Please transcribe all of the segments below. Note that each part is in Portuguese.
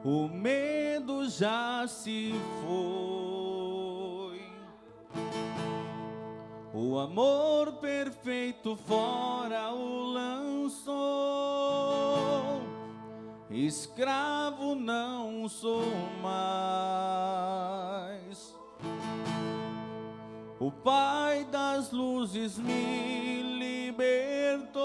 o medo já se foi. O amor perfeito fora o lançou. Escravo não sou mais. O Pai das luzes me libertou.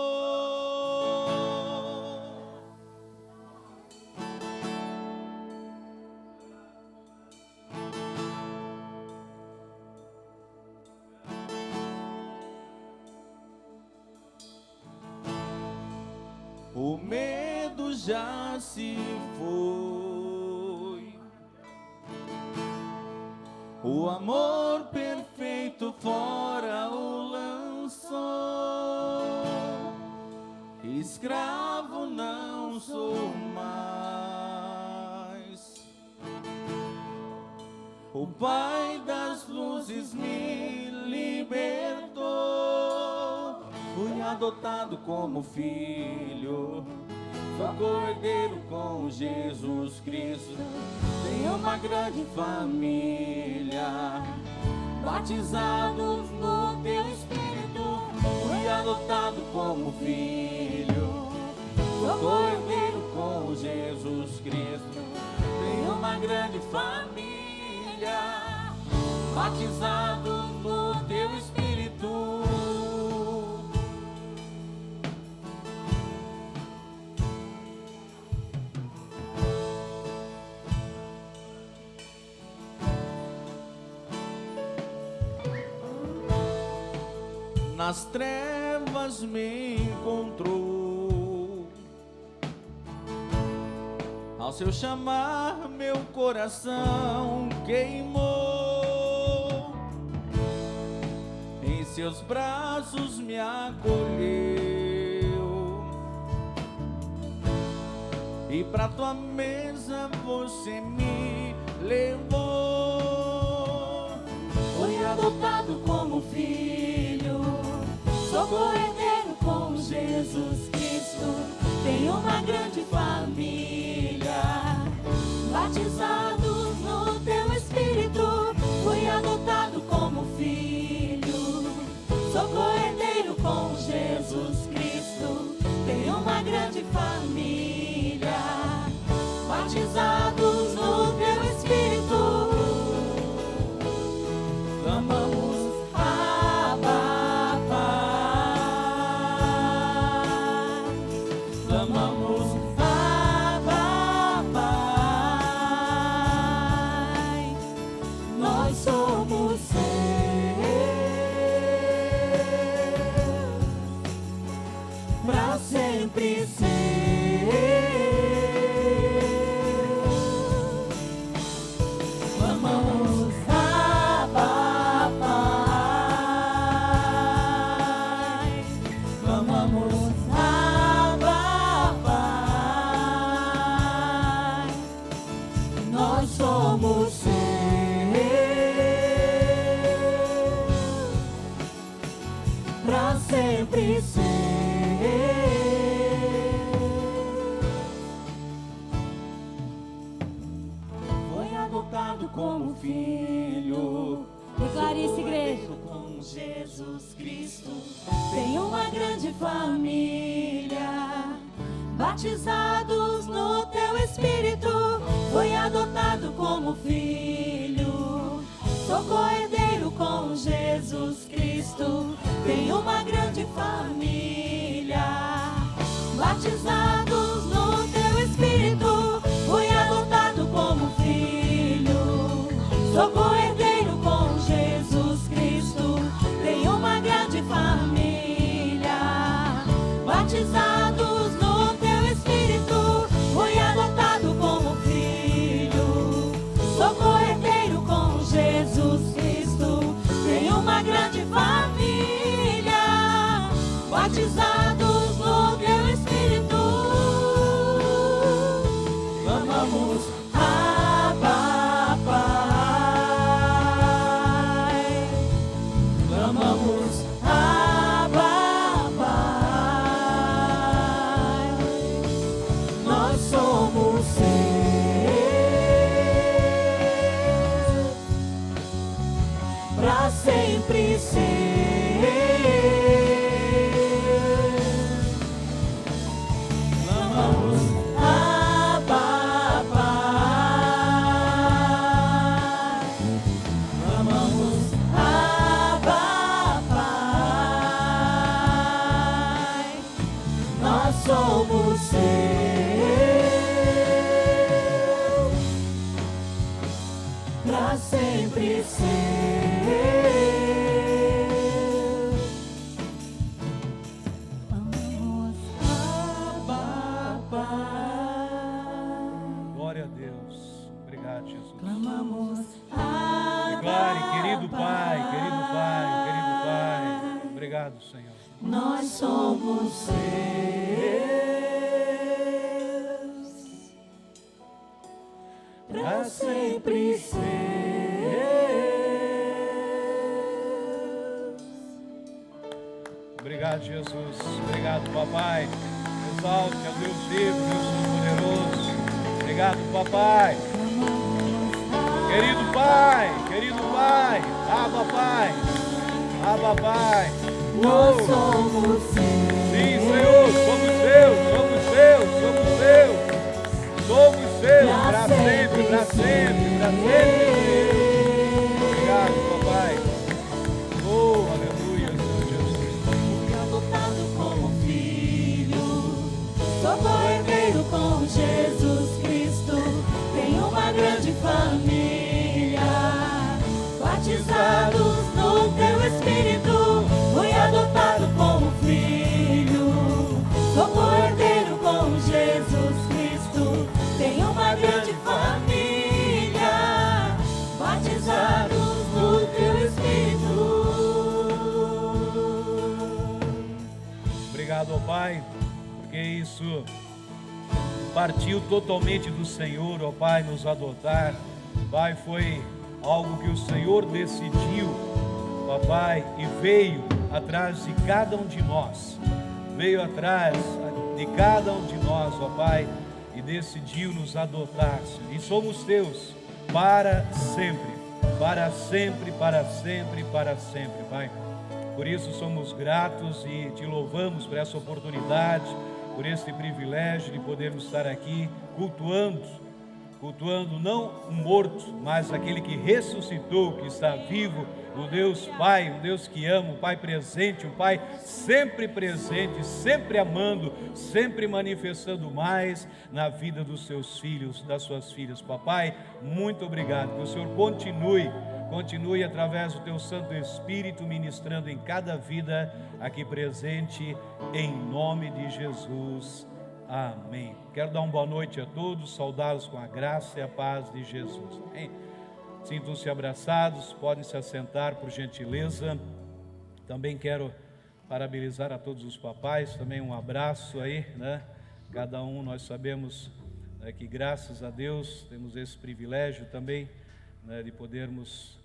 O medo já se foi. O amor perfeito fora o lançou. Escravo não sou mais. O Pai das luzes me libertou. Fui adotado como filho, sou cordeiro com Jesus Cristo. Tenho uma grande família, batizados no teu Espírito. Fui adotado como filho, sou cordeiro com Jesus Cristo. Tenho uma grande família, batizados no teu Espírito. Nas trevas me encontrou. Ao seu chamar meu coração queimou. Em seus braços me acolheu. E pra tua mesa você me levou. Fui adotado como filho, sou cordeiro com Jesus Cristo. Tenho uma grande família, batizados no teu Espírito. Fui adotado como filho, sou cordeiro com Jesus Cristo. Tenho uma grande família, batizados no teu Espírito. Clamamos como filho. Declare isso, igreja. Com Jesus Cristo. Tenho uma grande família, batizados no teu Espírito. Fui adotado como filho, sou cordeiro com Jesus Cristo. Tenho uma grande família, batizados no teu Espírito. Fui adotado como filho, sou cordeiro com Jesus Cristo. Tenho uma grande família, batizados no teu Espírito. Fui adotado como filho, pra sempre ser. Clamamos Abba, Pai. Glória a Deus. Obrigado, Jesus. Clamamos Abba, Declare, querido Pai, querido Pai, querido Pai. Obrigado, Senhor. nós somos seus, pra sempre seus. Obrigado, Jesus. Obrigado, papai. Exalte a Deus vivo, Deus Todo-Poderoso. Obrigado, papai. Querido Pai, Abba, Pai. Abba, Pai. Nós somos seus. Sim, Senhor, somos seus, somos seus, somos seus. Somos seus, para sempre, para sempre, para sempre. Obrigado, papai. Oh, aleluia, Senhor Jesus. Fui adotado como filho, sou co-herdeiro com Jesus Cristo. Tenho uma grande família, batizados no teu Espírito. Fui adotado como filho, sou co-herdeiro com Jesus Cristo. Tenho uma grande família, batizados no teu Espírito. Obrigado, ó Pai, porque isso partiu totalmente do Senhor, ó Pai, nos adotar. Pai, foi algo que o Senhor decidiu, ó Pai, e veio atrás de cada um de nós. Veio atrás de cada um de nós, ó Pai, e decidiu nos adotar, Senhor. E somos teus para sempre, para sempre, para sempre, para sempre, Pai. Por isso somos gratos e te louvamos por essa oportunidade, por esse privilégio de podermos estar aqui cultuando não um morto, mas aquele que ressuscitou, que está vivo, o Deus Pai, um Deus que ama, um Pai presente, um Pai sempre presente, sempre amando, sempre manifestando mais na vida dos seus filhos, das suas filhas. Papai, muito obrigado, que o Senhor continue através do teu Santo Espírito ministrando em cada vida aqui presente, em nome de Jesus. Amém. Quero dar uma boa noite a todos, saudá-los com a graça e a paz de Jesus. Amém. Sintam-se abraçados, podem se assentar por gentileza. Também quero parabenizar a todos os papais, também um abraço aí, né? Cada um, nós sabemos, né, que graças a Deus temos esse privilégio também, né, de podermos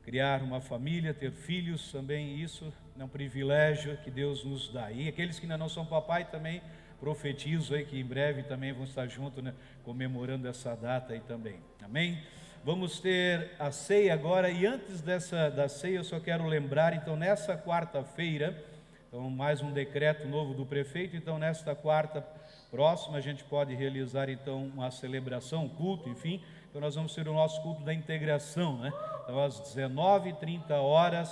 criar uma família, ter filhos também. Isso é um privilégio que Deus nos dá. E aqueles que ainda não são papai também, profetizo aí que em breve também vão estar juntos, né, comemorando essa data aí também. Amém? Vamos ter a ceia agora, e antes da ceia eu só quero lembrar, então nessa quarta-feira, então mais um decreto novo do prefeito, então nesta quarta próxima a gente pode realizar então uma celebração, um culto, enfim, então nós vamos ter o nosso culto da integração, né? Então às 19h30,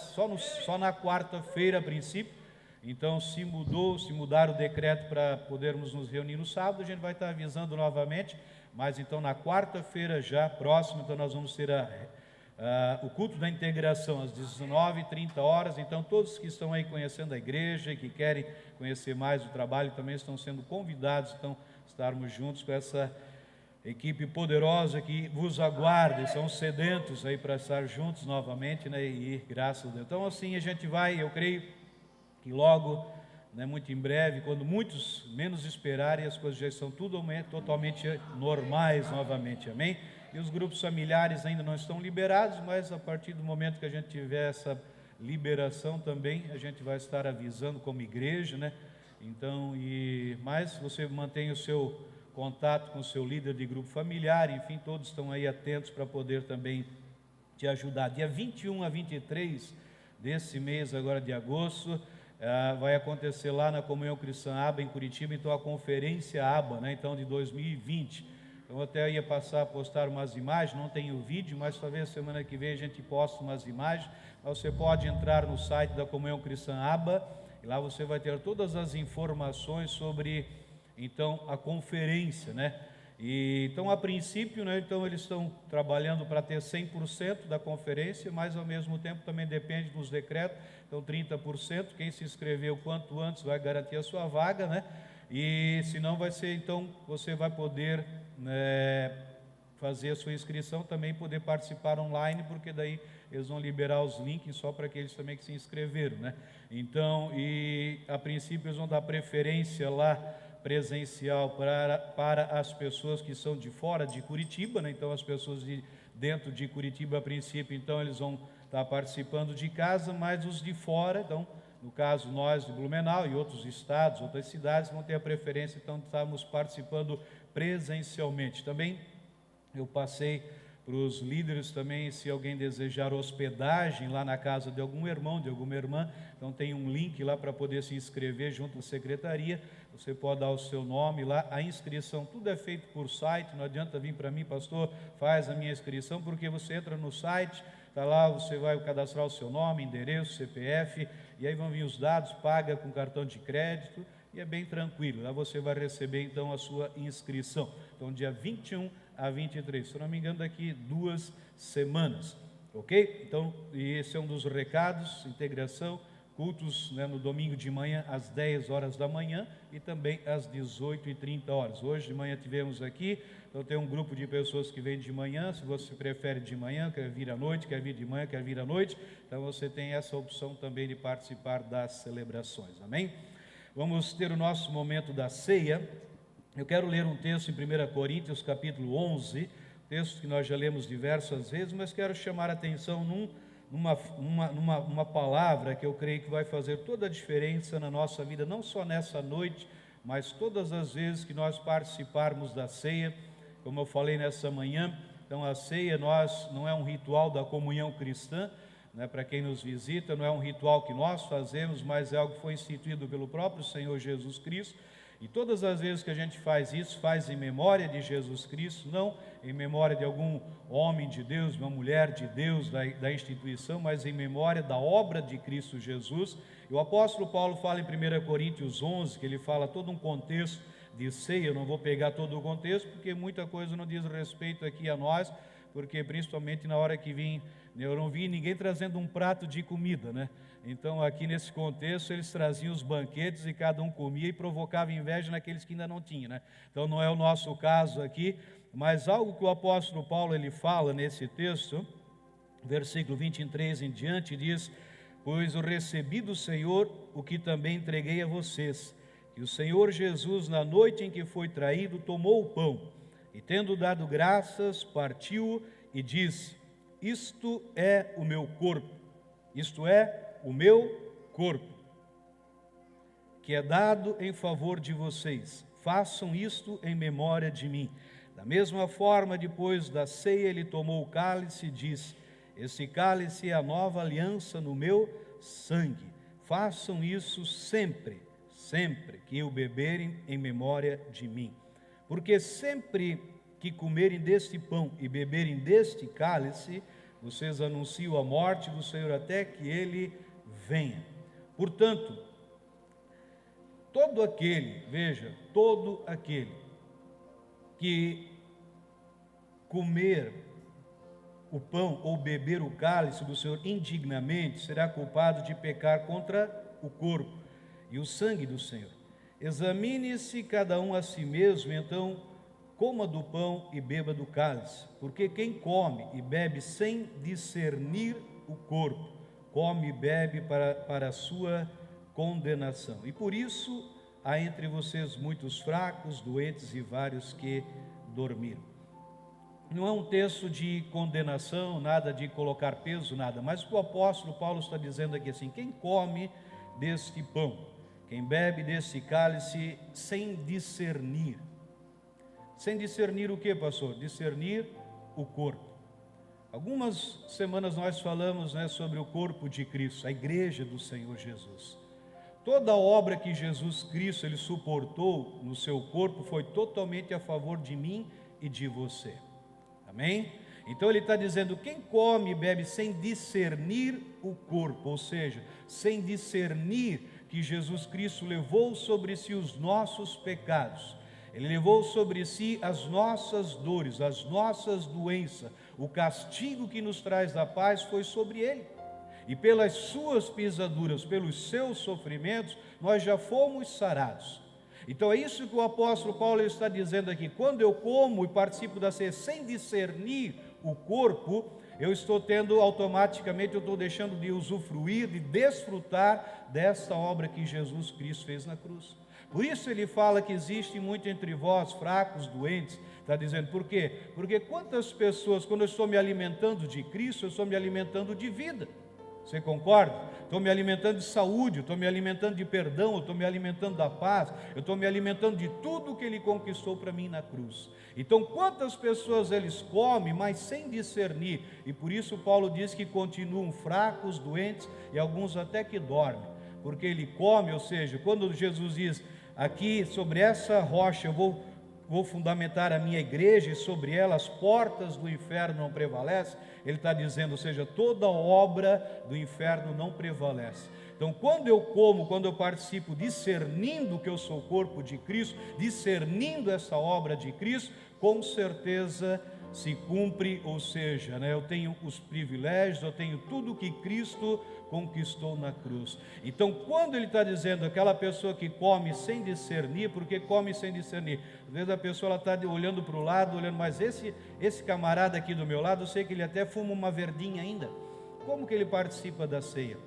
só na quarta-feira a princípio. Então, se mudar o decreto para podermos nos reunir no sábado, a gente vai estar avisando novamente, mas então na quarta-feira já próxima, então nós vamos ter o culto da integração às 19h30, então todos que estão aí conhecendo a igreja e que querem conhecer mais o trabalho também estão sendo convidados, então, estarmos juntos com essa equipe poderosa que vos aguarda, e são sedentos aí para estar juntos novamente, né, e graças a Deus. Então assim a gente vai, eu creio, que logo, né, muito em breve, quando muitos menos esperarem, as coisas já estão totalmente normais novamente, amém? E os grupos familiares ainda não estão liberados, mas a partir do momento que a gente tiver essa liberação também, a gente vai estar avisando como igreja, né? Então, mas você mantém o seu contato com o seu líder de grupo familiar, enfim, todos estão aí atentos para poder também te ajudar. Dia 21 a 23 desse mês agora de agosto, vai acontecer lá na Comunhão Cristã Abba, em Curitiba, então a Conferência Abba, né, então de 2020. Então até ia postar umas imagens, não tem o vídeo, mas talvez semana que vem a gente poste umas imagens. Você pode entrar no site da Comunhão Cristã Abba, e lá você vai ter todas as informações sobre, então, a conferência, né? E, então, a princípio, né, então eles estão trabalhando para ter 100% da conferência, mas ao mesmo tempo também depende dos decretos, então 30%, quem se inscrever o quanto antes vai garantir a sua vaga, né? E se não vai ser, então você vai poder, né, fazer a sua inscrição, também poder participar online, porque daí eles vão liberar os links só para aqueles também que se inscreveram, né? Então, e a princípio eles vão dar preferência lá presencial para as pessoas que são de fora de Curitiba, né? Então as pessoas de dentro de Curitiba, a princípio, então eles vão estar participando de casa, mas os de fora, então, no caso nós de Blumenau e outros estados, outras cidades, vão ter a preferência, então estamos participando presencialmente. Também eu passei para os líderes também, se alguém desejar hospedagem lá na casa de algum irmão, de alguma irmã, então tem um link lá para poder se inscrever junto à secretaria, você pode dar o seu nome lá, a inscrição, tudo é feito por site, não adianta vir para mim, pastor, faz a minha inscrição, porque você entra no site, está lá, você vai cadastrar o seu nome, endereço, CPF, e aí vão vir os dados, paga com cartão de crédito, e é bem tranquilo, lá você vai receber então a sua inscrição, então dia 21 a 23, se não me engano daqui 2 semanas, ok? Então, e esse é um dos recados, integração, cultos, né, no domingo de manhã às 10 horas da manhã e também às 18h30. Hoje de manhã tivemos aqui, então tem um grupo de pessoas que vem de manhã, se você prefere de manhã, quer vir à noite, quer vir de manhã, quer vir à noite, então você tem essa opção também de participar das celebrações, amém? Vamos ter o nosso momento da ceia. Eu quero ler um texto em 1 Coríntios capítulo 11, texto que nós já lemos diversas vezes, mas quero chamar a atenção numa palavra que eu creio que vai fazer toda a diferença na nossa vida, não só nessa noite, mas todas as vezes que nós participarmos da ceia, como eu falei nessa manhã. Então a ceia não é um ritual da comunhão cristã, né, para quem nos visita, não é um ritual que nós fazemos, mas é algo que foi instituído pelo próprio Senhor Jesus Cristo, e todas as vezes que a gente faz isso, faz em memória de Jesus Cristo, não em memória de algum homem de Deus, uma mulher de Deus, da instituição, mas em memória da obra de Cristo Jesus. E o apóstolo Paulo fala em 1 Coríntios 11, que ele fala todo um contexto de ceia. Eu não vou pegar todo o contexto, porque muita coisa não diz respeito aqui a nós, porque principalmente na hora que vim, eu não vi ninguém trazendo um prato de comida, né? Então aqui nesse contexto eles traziam os banquetes e cada um comia e provocava inveja naqueles que ainda não tinham, né? Então não é o nosso caso aqui, mas algo que o apóstolo Paulo ele fala nesse texto, versículo 23 em diante, diz: pois eu recebi do Senhor o que também entreguei a vocês, que o Senhor Jesus, na noite em que foi traído, tomou o pão, e tendo dado graças, partiu e disse: isto é o meu corpo, isto é o meu corpo, que é dado em favor de vocês. Façam isto em memória de mim. Da mesma forma, depois da ceia, ele tomou o cálice e disse: esse cálice é a nova aliança no meu sangue. Façam isso sempre, sempre que o beberem em memória de mim. Porque sempre que comerem deste pão e beberem deste cálice, vocês anunciam a morte do Senhor até que Ele venha. Portanto, todo aquele que comer o pão ou beber o cálice do Senhor indignamente, será culpado de pecar contra o corpo e o sangue do Senhor. Examine-se cada um a si mesmo, então coma do pão e beba do cálice, porque quem come e bebe sem discernir o corpo, come e bebe para a sua condenação. E por isso há entre vocês muitos fracos, doentes e vários que dormiram. Não é um texto de condenação, nada de colocar peso, nada, mas o apóstolo Paulo está dizendo aqui assim: quem come deste pão, quem bebe desse cálice sem discernir. Sem discernir o que, pastor? Discernir o corpo. Algumas semanas nós falamos, né, sobre o corpo de Cristo, a igreja do Senhor Jesus. Toda a obra que Jesus Cristo ele suportou no seu corpo foi totalmente a favor de mim e de você. Amém? Então ele está dizendo: quem come e bebe sem discernir o corpo, ou seja, sem discernir que Jesus Cristo levou sobre si os nossos pecados, Ele levou sobre si as nossas dores, as nossas doenças. O castigo que nos traz a paz foi sobre ele. E pelas suas pisaduras, pelos seus sofrimentos, nós já fomos sarados. Então é isso que o apóstolo Paulo está dizendo aqui. Quando eu como e participo da ceia sem discernir o corpo, eu estou tendo automaticamente, eu estou deixando de usufruir, de desfrutar dessa obra que Jesus Cristo fez na cruz. Por isso ele fala que existe muito entre vós fracos, doentes. Está dizendo por quê? Porque quantas pessoas, quando eu estou me alimentando de Cristo, eu estou me alimentando de vida. Você concorda? Estou me alimentando de saúde, estou me alimentando de perdão, estou me alimentando da paz, eu estou me alimentando de tudo que Ele conquistou para mim na cruz. Então, quantas pessoas eles comem, mas sem discernir, e por isso Paulo diz que continuam fracos, doentes, e alguns até que dormem, porque ele come, ou seja, quando Jesus diz, aqui sobre essa rocha eu vou fundamentar a minha igreja, e sobre ela as portas do inferno não prevalecem, ele está dizendo, ou seja, toda obra do inferno não prevalece. Então, quando eu como, quando eu participo, discernindo que eu sou o corpo de Cristo, discernindo essa obra de Cristo, com certeza se cumpre, ou seja, eu tenho os privilégios, eu tenho tudo que Cristo conquistou na cruz. Então, quando ele está dizendo aquela pessoa que come sem discernir, porque come sem discernir? Às vezes a pessoa está olhando para o lado, olhando, mas esse camarada aqui do meu lado, eu sei que ele até fuma uma verdinha ainda. Como que ele participa da ceia?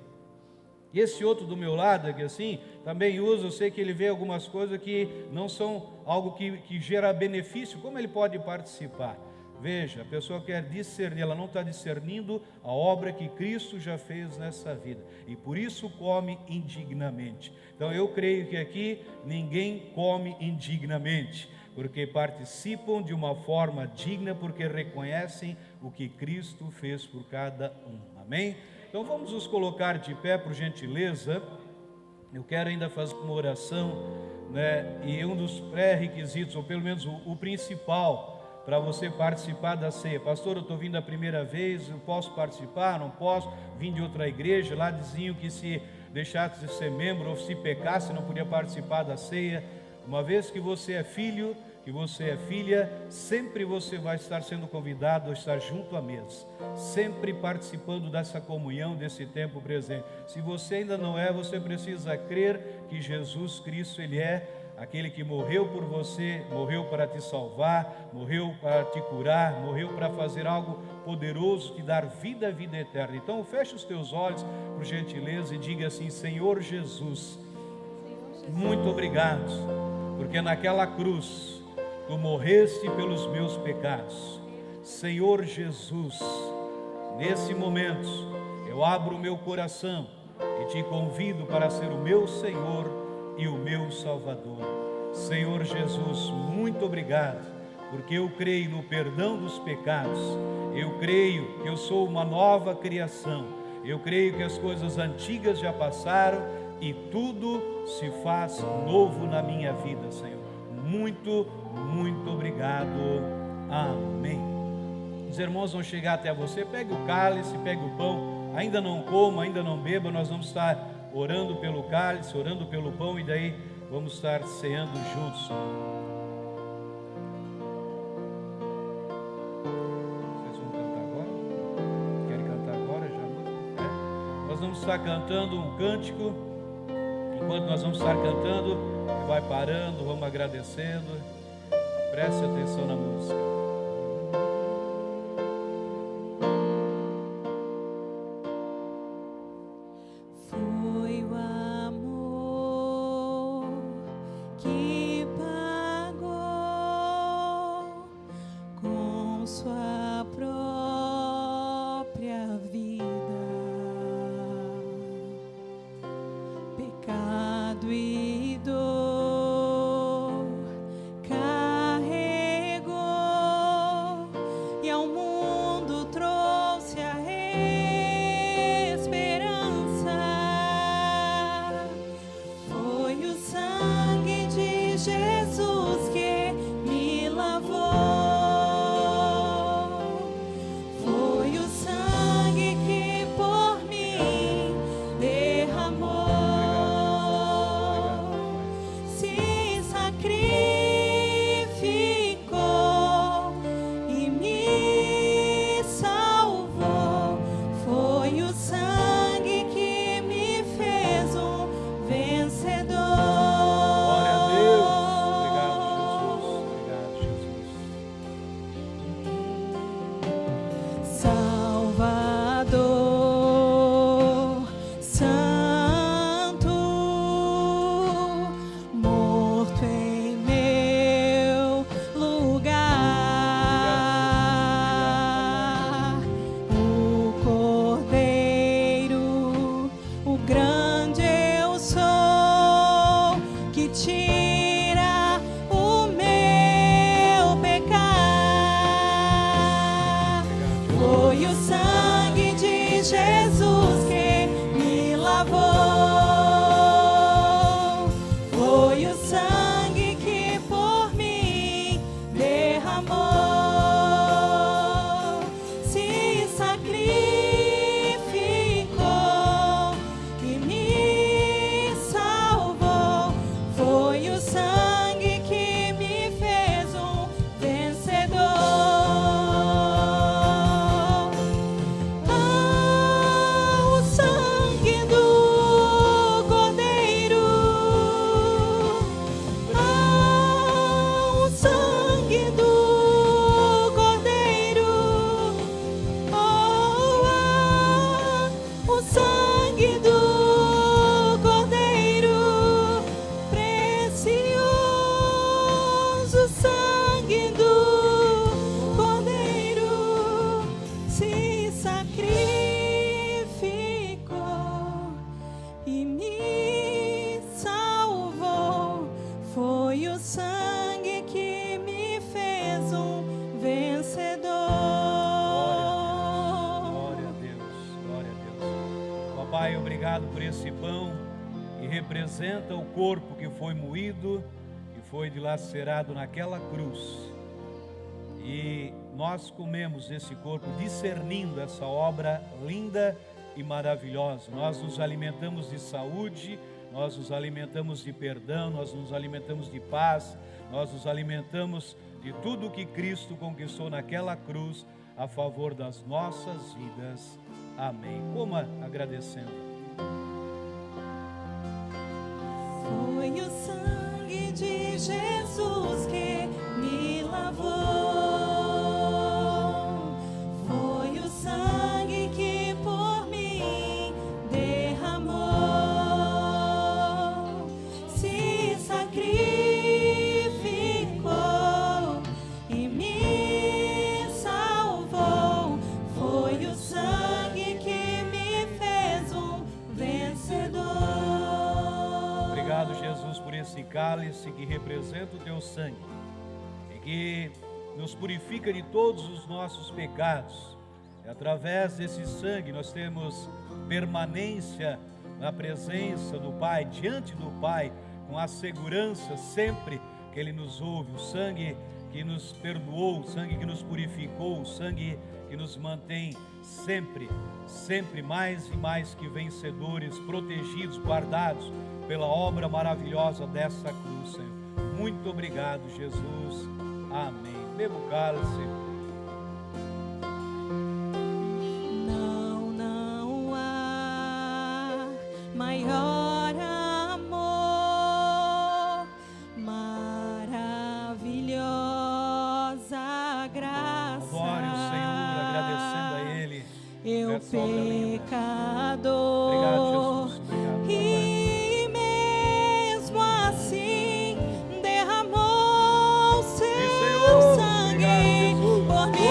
E esse outro do meu lado aqui assim, também usa, eu sei que ele vê algumas coisas que não são algo que gera benefício, como ele pode participar? Veja, a pessoa quer discernir, ela não está discernindo a obra que Cristo já fez nessa vida, e por isso come indignamente. Então eu creio que aqui ninguém come indignamente, porque participam de uma forma digna, porque reconhecem o que Cristo fez por cada um, amém? Então vamos nos colocar de pé, por gentileza. Eu quero ainda fazer uma oração, e um dos pré-requisitos, ou pelo menos o principal, para você participar da ceia. Pastor, eu estou vindo a primeira vez, eu posso participar? Não posso? Vim de outra igreja, lá diziam que se deixasse de ser membro ou se pecasse não podia participar da ceia. Uma vez que você é filho, que você é filha, sempre você vai estar sendo convidado a estar junto à mesa, sempre participando dessa comunhão, desse tempo presente. Se você ainda não é, você precisa crer que Jesus Cristo, Ele é aquele que morreu por você, morreu para te salvar, morreu para te curar, morreu para fazer algo poderoso, te dar vida, eterna. Então feche os teus olhos, por gentileza, e diga assim: Senhor Jesus, muito obrigado, porque naquela cruz Tu morreste pelos meus pecados. Senhor Jesus, nesse momento eu abro o meu coração e te convido para ser o meu Senhor e o meu Salvador. Senhor Jesus, muito obrigado, porque eu creio no perdão dos pecados, eu creio que eu sou uma nova criação, eu creio que as coisas antigas já passaram e tudo se faz novo na minha vida, Senhor. Muito obrigado. Amém. Os irmãos vão chegar até você, pegue o cálice, pegue o pão, ainda não coma, ainda não beba, nós vamos estar orando pelo cálice, orando pelo pão, e daí vamos estar ceando juntos. Vocês vão cantar agora? Querem cantar agora já? Nós vamos estar cantando um cântico. Enquanto nós vamos estar cantando, vai parando, vamos agradecendo. Preste atenção na música. Carregou o sangue de Jesus que me lavou. Foi o sangue que por mim derramou. Se sacrificou e me salvou. Foi o sangue que me fez um vencedor. O sangue do Cordeiro. O sangue do Cordeiro. O sangue do Cordeiro. Precioso sangue do Cordeiro. Se sacrificou e me salvou. Foi o sangue que me fez um vencedor. Glória a Deus, glória a Deus. Papai, obrigado por esse pão que representa o corpo que foi moído e foi dilacerado naquela cruz. E nós comemos esse corpo discernindo essa obra linda e maravilhosa. Nós nos alimentamos de saúde, nós nos alimentamos de perdão, nós nos alimentamos de paz, nós nos alimentamos de tudo o que Cristo conquistou naquela cruz a favor das nossas vidas. Amém. Coma agradecendo. Foi o sangue de Jesus que me lavou. Foi o sangue que por mim derramou. Se sacrificou e me salvou. Foi o sangue que me fez um vencedor. Obrigado, Jesus, por esse cálice que representa o teu sangue e que nos purifica de todos os nossos pecados. E através desse sangue nós temos permanência na presença do Pai, diante do Pai, com a segurança sempre que Ele nos ouve. O sangue que nos perdoou, o sangue que nos purificou, o sangue que nos mantém sempre, sempre mais e mais que vencedores, protegidos, guardados pela obra maravilhosa dessa cruz, Senhor. Muito obrigado, Jesus. Amém. Beba o cálice. Não há maior amor, maravilhosa graça. Adore o Senhor, agradecendo a Ele. Eu Essa obra linda. pecador. Obrigado, Jesus. Obrigado, Papai. E mesmo assim derramou seu Senhor. sangue Obrigado, por Jesus.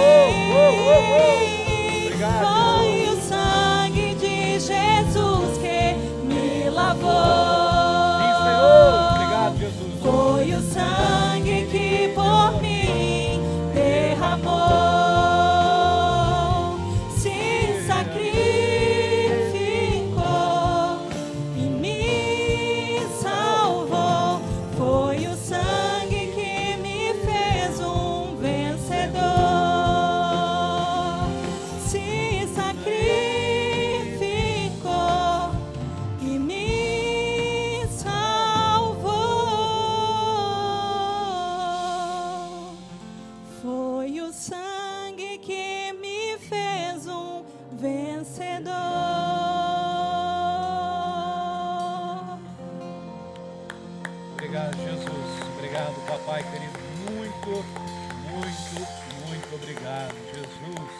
mim. Obrigado, Foi o sangue de Jesus que me lavou. Sim, Senhor. Obrigado, Jesus. Foi o sangue que por mim derramou. Se sacrificou e me salvou. Foi o sangue que me fez um vencedor. Se sacrificou e me salvou. Foi o sangue que me fez um vencedor. Obrigado, Jesus. Obrigado, papai querido. Muito, muito, muito obrigado, Jesus.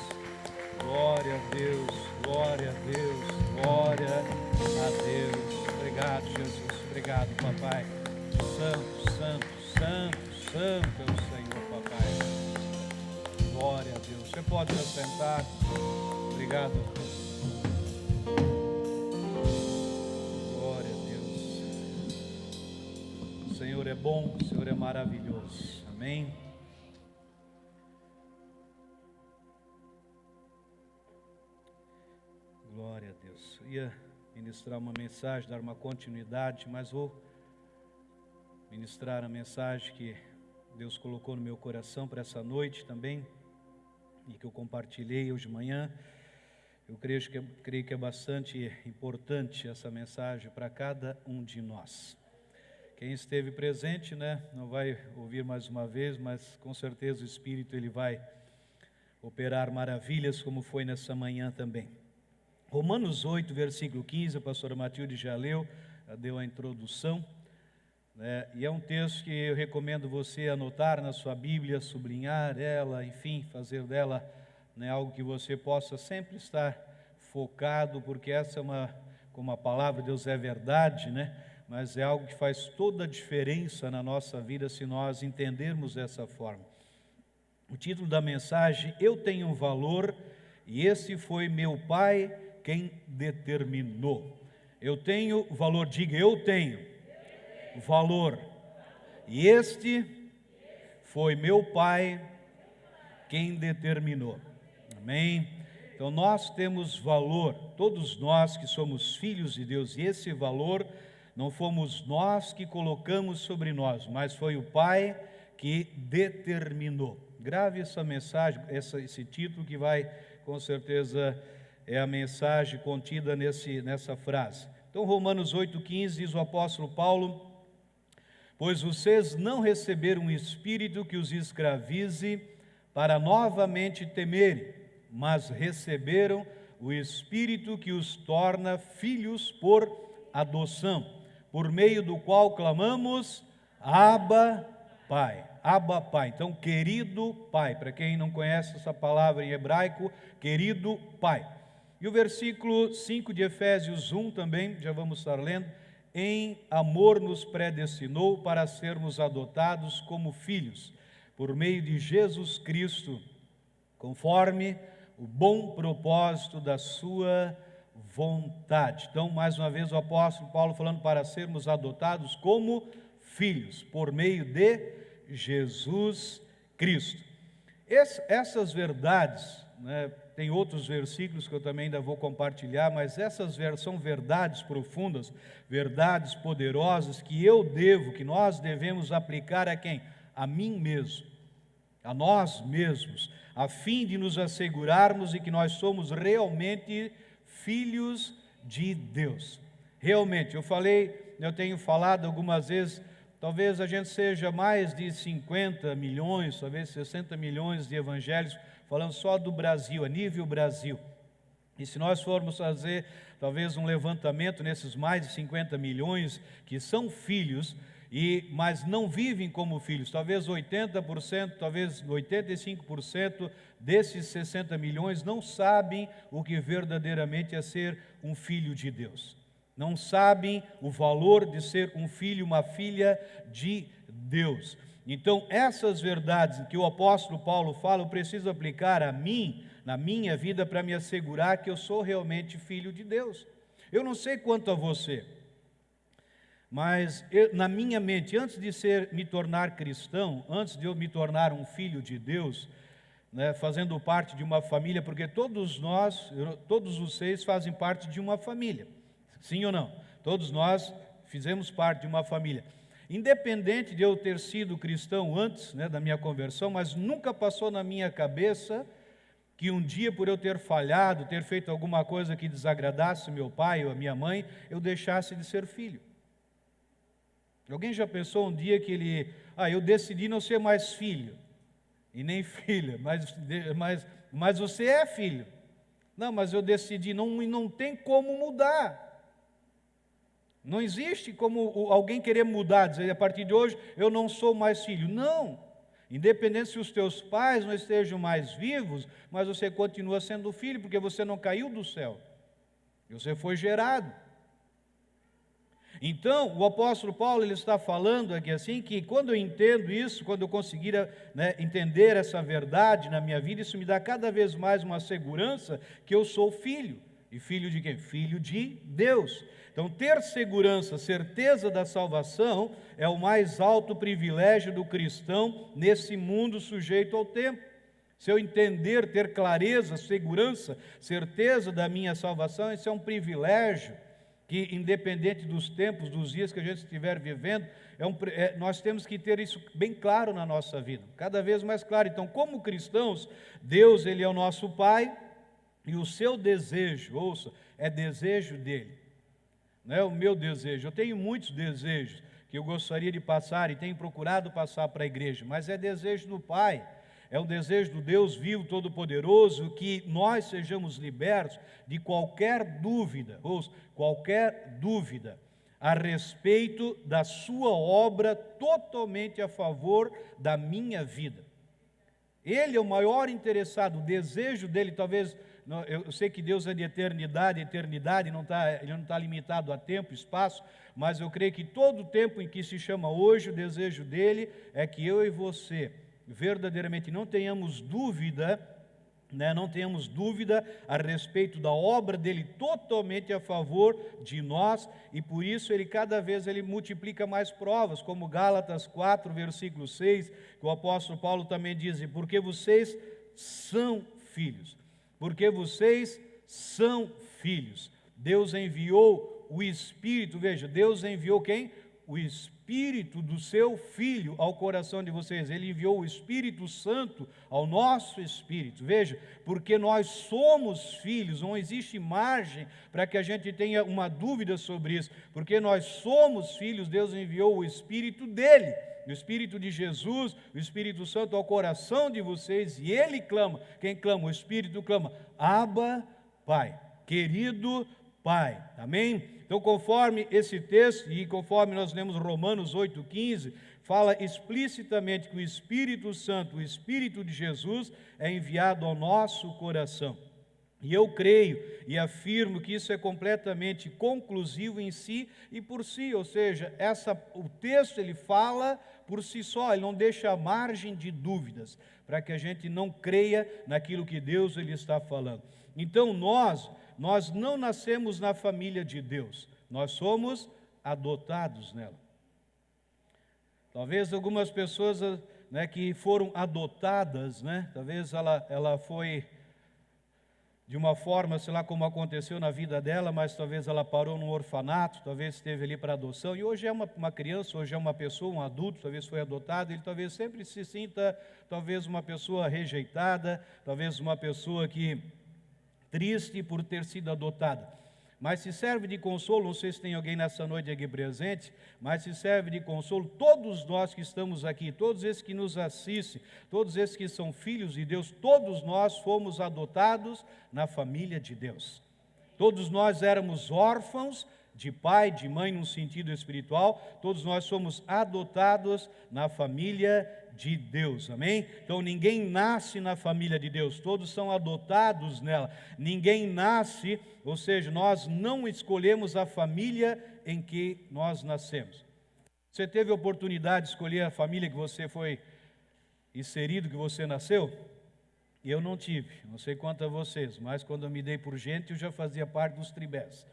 Glória a Deus, glória a Deus, glória a Deus. Obrigado, Jesus. Obrigado, papai. Santo, santo, santo, santo é o Senhor, papai. Glória a Deus. Você pode se assentar. Obrigado. Glória a Deus. O Senhor é bom, o Senhor é maravilhoso. Amém. Deus. Eu ia ministrar uma mensagem, dar uma continuidade, mas vou ministrar a mensagem que Deus colocou no meu coração para essa noite também, e que eu compartilhei hoje de manhã. Eu creio que é bastante importante essa mensagem para cada um de nós. Quem esteve presente, não vai ouvir mais uma vez, mas com certeza o Espírito ele vai operar maravilhas, como foi nessa manhã também. Romanos 8, versículo 15, a pastora Matilde já leu, já deu a introdução, e é um texto que eu recomendo você anotar na sua Bíblia, sublinhar ela, enfim, fazer dela algo que você possa sempre estar focado, porque essa é como a palavra de Deus é verdade, mas é algo que faz toda a diferença na nossa vida se nós entendermos dessa forma. O título da mensagem: Eu tenho um valor e esse foi meu Pai quem determinou. Eu tenho valor, diga eu tenho valor e este foi meu Pai quem determinou. Amém? Então nós temos valor, todos nós que somos filhos de Deus, e esse valor não fomos nós que colocamos sobre nós, mas foi o Pai que determinou. Grave essa mensagem, esse título que vai, com certeza, é a mensagem contida nessa frase. Então Romanos 8,15 diz o apóstolo Paulo: Pois vocês não receberam um espírito que os escravize para novamente temerem, mas receberam o Espírito que os torna filhos por adoção, por meio do qual clamamos, Abba, Pai. Abba, Pai. Então, querido Pai, para quem não conhece essa palavra em hebraico, querido Pai. E o versículo 5 de Efésios 1 também, já vamos estar lendo: Em amor nos predestinou para sermos adotados como filhos, por meio de Jesus Cristo, conforme o bom propósito da sua vontade. Então, mais uma vez, o apóstolo Paulo falando para sermos adotados como filhos, por meio de Jesus Cristo. Essas verdades, tem outros versículos que eu também ainda vou compartilhar, mas essas são verdades profundas, verdades poderosas que nós devemos aplicar a quem? A mim mesmo, a nós mesmos, a fim de nos assegurarmos de que nós somos realmente filhos de Deus. Realmente, eu tenho falado algumas vezes, talvez a gente seja mais de 50 milhões, talvez 60 milhões de evangélicos, falando só do Brasil, a nível Brasil. E se nós formos fazer talvez um levantamento nesses mais de 50 milhões que são filhos, mas não vivem como filhos, talvez 80%, talvez 85% desses 60 milhões não sabem o que verdadeiramente é ser um filho de Deus. Não sabem o valor de ser um filho, uma filha de Deus. Então, essas verdades que o apóstolo Paulo fala, eu preciso aplicar a mim, na minha vida, para me assegurar que eu sou realmente filho de Deus. Eu não sei quanto a você, mas na minha mente, antes de me tornar cristão, antes de eu me tornar um filho de Deus, fazendo parte de uma família, porque todos vocês fazem parte de uma família, sim ou não? Todos nós fizemos parte de uma família. Independente de eu ter sido cristão antes da minha conversão, mas nunca passou na minha cabeça que um dia, por eu ter falhado, ter feito alguma coisa que desagradasse meu pai ou a minha mãe, eu deixasse de ser filho. Alguém já pensou um dia que eu decidi não ser mais filho, e nem filha, mas você é filho. Não, mas eu decidi, não tem como mudar. Não existe como alguém querer mudar, dizer, a partir de hoje eu não sou mais filho. Não. Independente se os teus pais não estejam mais vivos, mas você continua sendo filho, porque você não caiu do céu. Você foi gerado. Então, o apóstolo Paulo ele está falando aqui assim, que quando eu entendo isso, quando eu conseguir entender essa verdade na minha vida, isso me dá cada vez mais uma segurança que eu sou filho. E filho de quem? Filho de Deus. Então, ter segurança, certeza da salvação, é o mais alto privilégio do cristão nesse mundo sujeito ao tempo. Se eu entender, ter clareza, segurança, certeza da minha salvação, isso é um privilégio que, independente dos tempos, dos dias que a gente estiver vivendo, nós temos que ter isso bem claro na nossa vida, cada vez mais claro. Então, como cristãos, Deus, Ele é o nosso Pai, e o seu desejo, ouça, é desejo dEle, não é o meu desejo. Eu tenho muitos desejos que eu gostaria de passar e tenho procurado passar para a igreja, mas é desejo do Pai, é um desejo do Deus vivo, todo-poderoso, que nós sejamos libertos de qualquer dúvida, ouça, qualquer dúvida a respeito da sua obra totalmente a favor da minha vida. Ele é o maior interessado, o desejo dele, talvez, eu sei que Deus é de eternidade, ele não está limitado a tempo, espaço, mas eu creio que todo o tempo em que se chama hoje, o desejo dele é que eu e você verdadeiramente não tenhamos dúvida, não tenhamos dúvida a respeito da obra dele totalmente a favor de nós, e por isso ele cada vez ele multiplica mais provas, como Gálatas 4, versículo 6, que o apóstolo Paulo também diz: porque vocês são filhos, porque vocês são filhos. Deus enviou o Espírito, veja, Deus enviou quem? O Espírito do seu Filho ao coração de vocês. Ele enviou o Espírito Santo ao nosso espírito. Veja, porque nós somos filhos, não existe margem para que a gente tenha uma dúvida sobre isso. Porque nós somos filhos, Deus enviou o Espírito dele, o Espírito de Jesus, o Espírito Santo ao coração de vocês, e ele clama. Quem clama? O Espírito clama: Abba, Pai, querido Pai. Amém? Então, conforme esse texto, e conforme nós lemos Romanos 8,15, fala explicitamente que o Espírito Santo, o Espírito de Jesus, é enviado ao nosso coração. E eu creio e afirmo que isso é completamente conclusivo em si e por si, ou seja, o texto ele fala por si só, ele não deixa margem de dúvidas, para que a gente não creia naquilo que Deus ele está falando. Então nós não nascemos na família de Deus, nós somos adotados nela. Talvez algumas pessoas que foram adotadas, talvez ela foi de uma forma, sei lá como aconteceu na vida dela, mas talvez ela parou num orfanato, talvez esteve ali para adoção, e hoje é uma criança, hoje é uma pessoa, um adulto, talvez foi adotado, ele talvez sempre se sinta, talvez uma pessoa rejeitada, talvez uma pessoa que triste por ter sido adotada. Mas se serve de consolo, não sei se tem alguém nessa noite aqui presente, mas se serve de consolo, todos nós que estamos aqui, todos esses que nos assistem, todos esses que são filhos de Deus, todos nós fomos adotados na família de Deus. Todos nós éramos órfãos de pai, de mãe, num sentido espiritual, todos nós somos adotados na família de Deus, amém? Então ninguém nasce na família de Deus, todos são adotados nela. Ninguém nasce, ou seja, nós não escolhemos a família em que nós nascemos. Você teve a oportunidade de escolher a família que você foi inserido, que você nasceu? Eu não tive, não sei quanto a vocês, mas quando eu me dei por gente, eu já fazia parte dos tribés.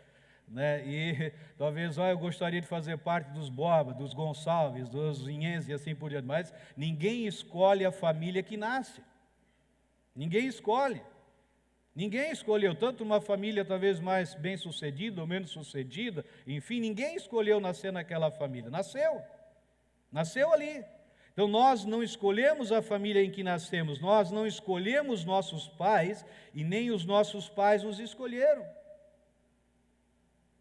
E talvez eu gostaria de fazer parte dos Borba, dos Gonçalves, dos Inhenses e assim por diante, mas ninguém escolhe a família que nasce, ninguém escolhe, ninguém escolheu, tanto uma família talvez mais bem sucedida ou menos sucedida, enfim, ninguém escolheu nascer naquela família, nasceu ali. Então nós não escolhemos a família em que nascemos, nós não escolhemos nossos pais e nem os nossos pais nos escolheram.